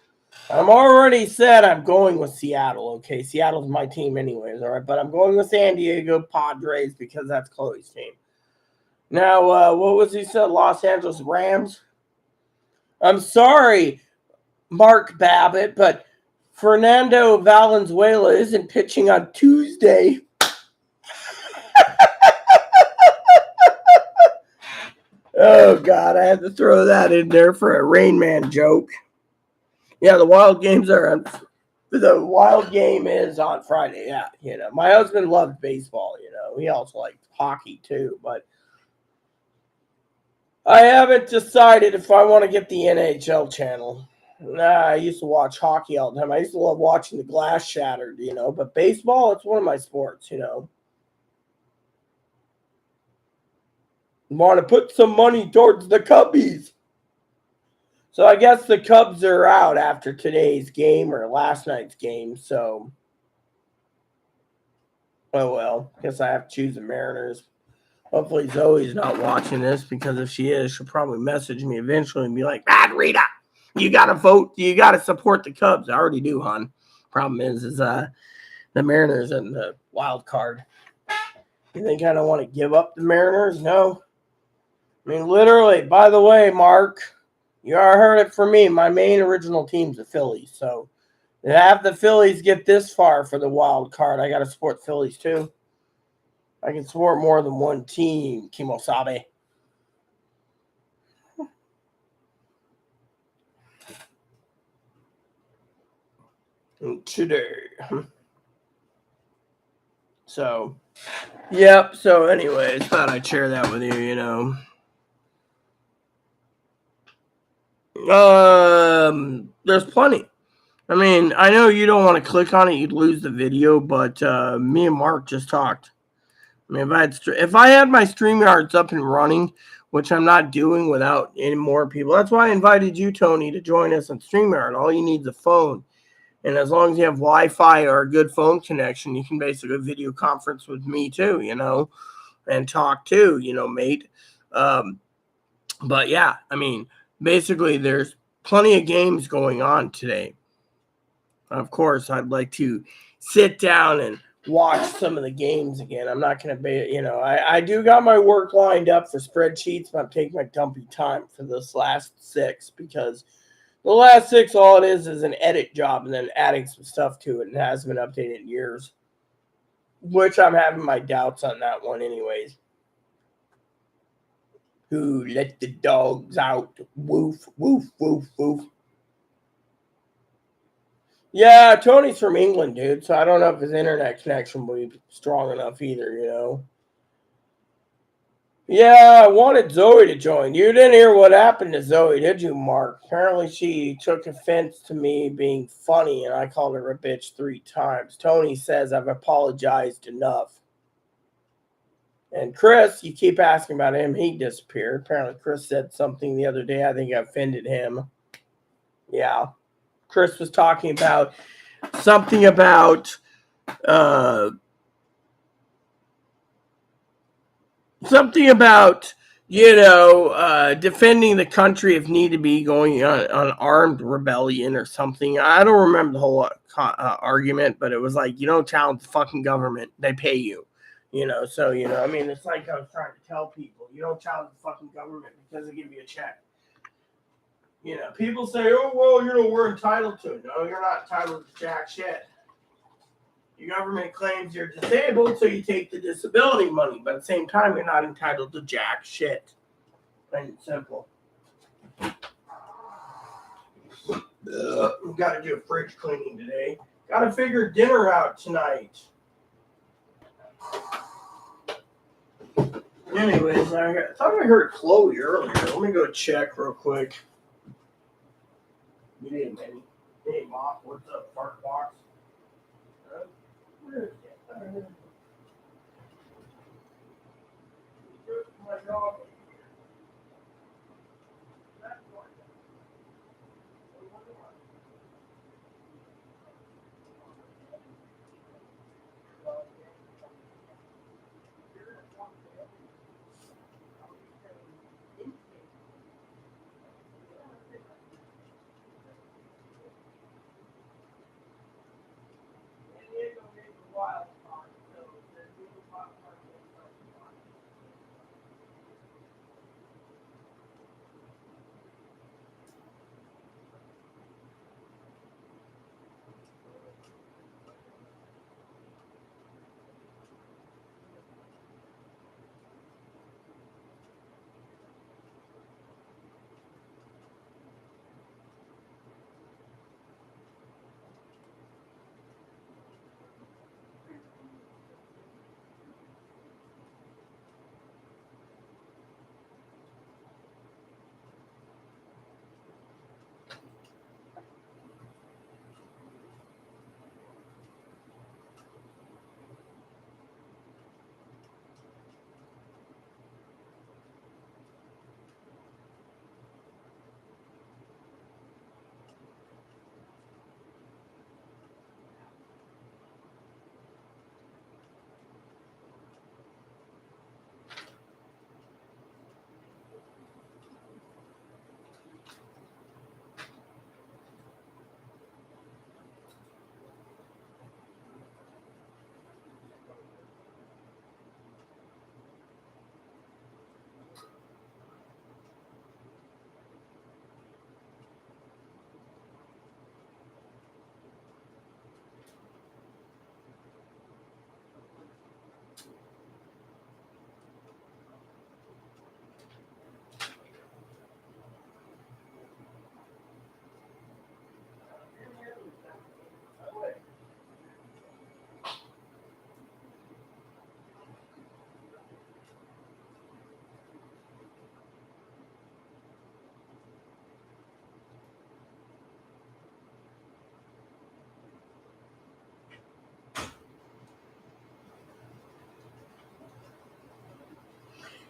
I'm already said I'm going with Seattle, okay? Seattle's my team anyways, all right? But I'm going with San Diego Padres because that's Chloe's team. Now, what was he said? Los Angeles Rams? I'm sorry, Mark Babbitt, but Fernando Valenzuela isn't pitching on Tuesday. Oh, God, I had to throw that in there for a Rain Man joke. Yeah, the Wild games are on The Wild game is on Friday. Yeah, my husband loved baseball. He also liked hockey too, but I haven't decided if I want to get the NHL channel. I used to watch hockey all the time. I used to love watching the glass shattered, but baseball, it's one of my sports. Want to put some money towards the Cubbies. So I guess the Cubs are out after today's game or last night's game. So, oh well. Guess I have to choose the Mariners. Hopefully Zoe's not watching this, because if she is, she'll probably message me eventually and be like, Rita, you got to vote. You got to support the Cubs. I already do, hon. Problem is the Mariners in the wild card. You think I don't want to give up the Mariners? No. I mean, literally, by the way, Mark, you already heard it from me. My main original team's the Phillies. So to have the Phillies get this far for the wild card, I got to support the Phillies too. I can support more than one team, Kimosabe. Today. So, yep. So, anyways, thought I'd share that with you, There's plenty. I mean, I know you don't want to click on it, you'd lose the video, but me and Mark just talked. I mean, if I had my StreamYards up and running, which I'm not doing without any more people. That's why I invited you, Tony, to join us on StreamYard. All you need is a phone. And as long as you have Wi-Fi or a good phone connection, you can basically video conference with me too, and talk too, mate. But yeah, I mean, basically there's plenty of games going on today. Of course, I'd like to sit down and watch some of the games again. I'm not going to be, I do got my work lined up for spreadsheets, but I'm taking my dumpy time for this last 6, because the last 6, all it is an edit job and then adding some stuff to it, and it hasn't been updated in years, which I'm having my doubts on that one anyways. Who let the dogs out? Woof, woof, woof, woof. Yeah, Tony's from England, dude, so I don't know if his internet connection will be strong enough either. Yeah, I wanted Zoe to join. You didn't hear what happened to Zoe, did you, Mark? Apparently she took offense to me being funny, and I called her a bitch 3 times. Tony says I've apologized enough. And Chris, you keep asking about him, he disappeared. Apparently Chris said something the other day. I think I offended him. Yeah. Chris was talking about something about defending the country if need to be, going on armed rebellion or something. I don't remember the whole argument, but it was like, you don't challenge the fucking government. They pay you. So, I mean, it's like I was trying to tell people, you don't challenge the fucking government because they give you a check. People say, oh, well, we're entitled to it. No, you're not entitled to jack shit. Your government claims you're disabled, so you take the disability money. But at the same time, you're not entitled to jack shit. Plain and simple. We've got to do a fridge cleaning today. Got to figure dinner out tonight. Anyways, I thought I heard Chloe earlier. Let me go check real quick. You didn't, man. Hey, Mop, what's up, Fart Box? Where is it? My dog. Wild card.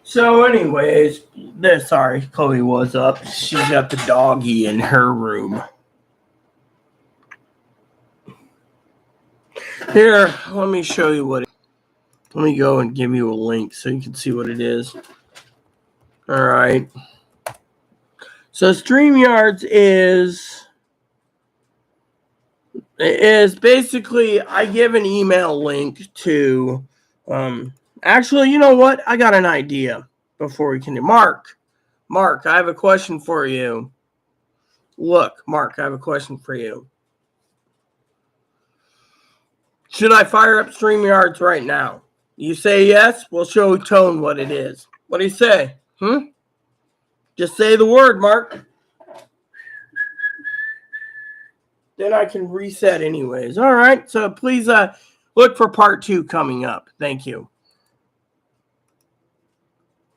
So, anyways, sorry, Chloe was up. She's got the doggy in her room. Here, let me show you what. Let me go and give you a link so you can see what it is. All right. So, StreamYards is basically I give an email link to. Actually, you know what? I got an idea before we can do. Mark, I have a question for you. Look, Mark, I have a question for you. Should I fire up StreamYards right now? You say yes, we'll show Tone what it is. What do you say? Just say the word, Mark. Then I can reset anyways. All right, so please look for part 2 coming up. Thank you.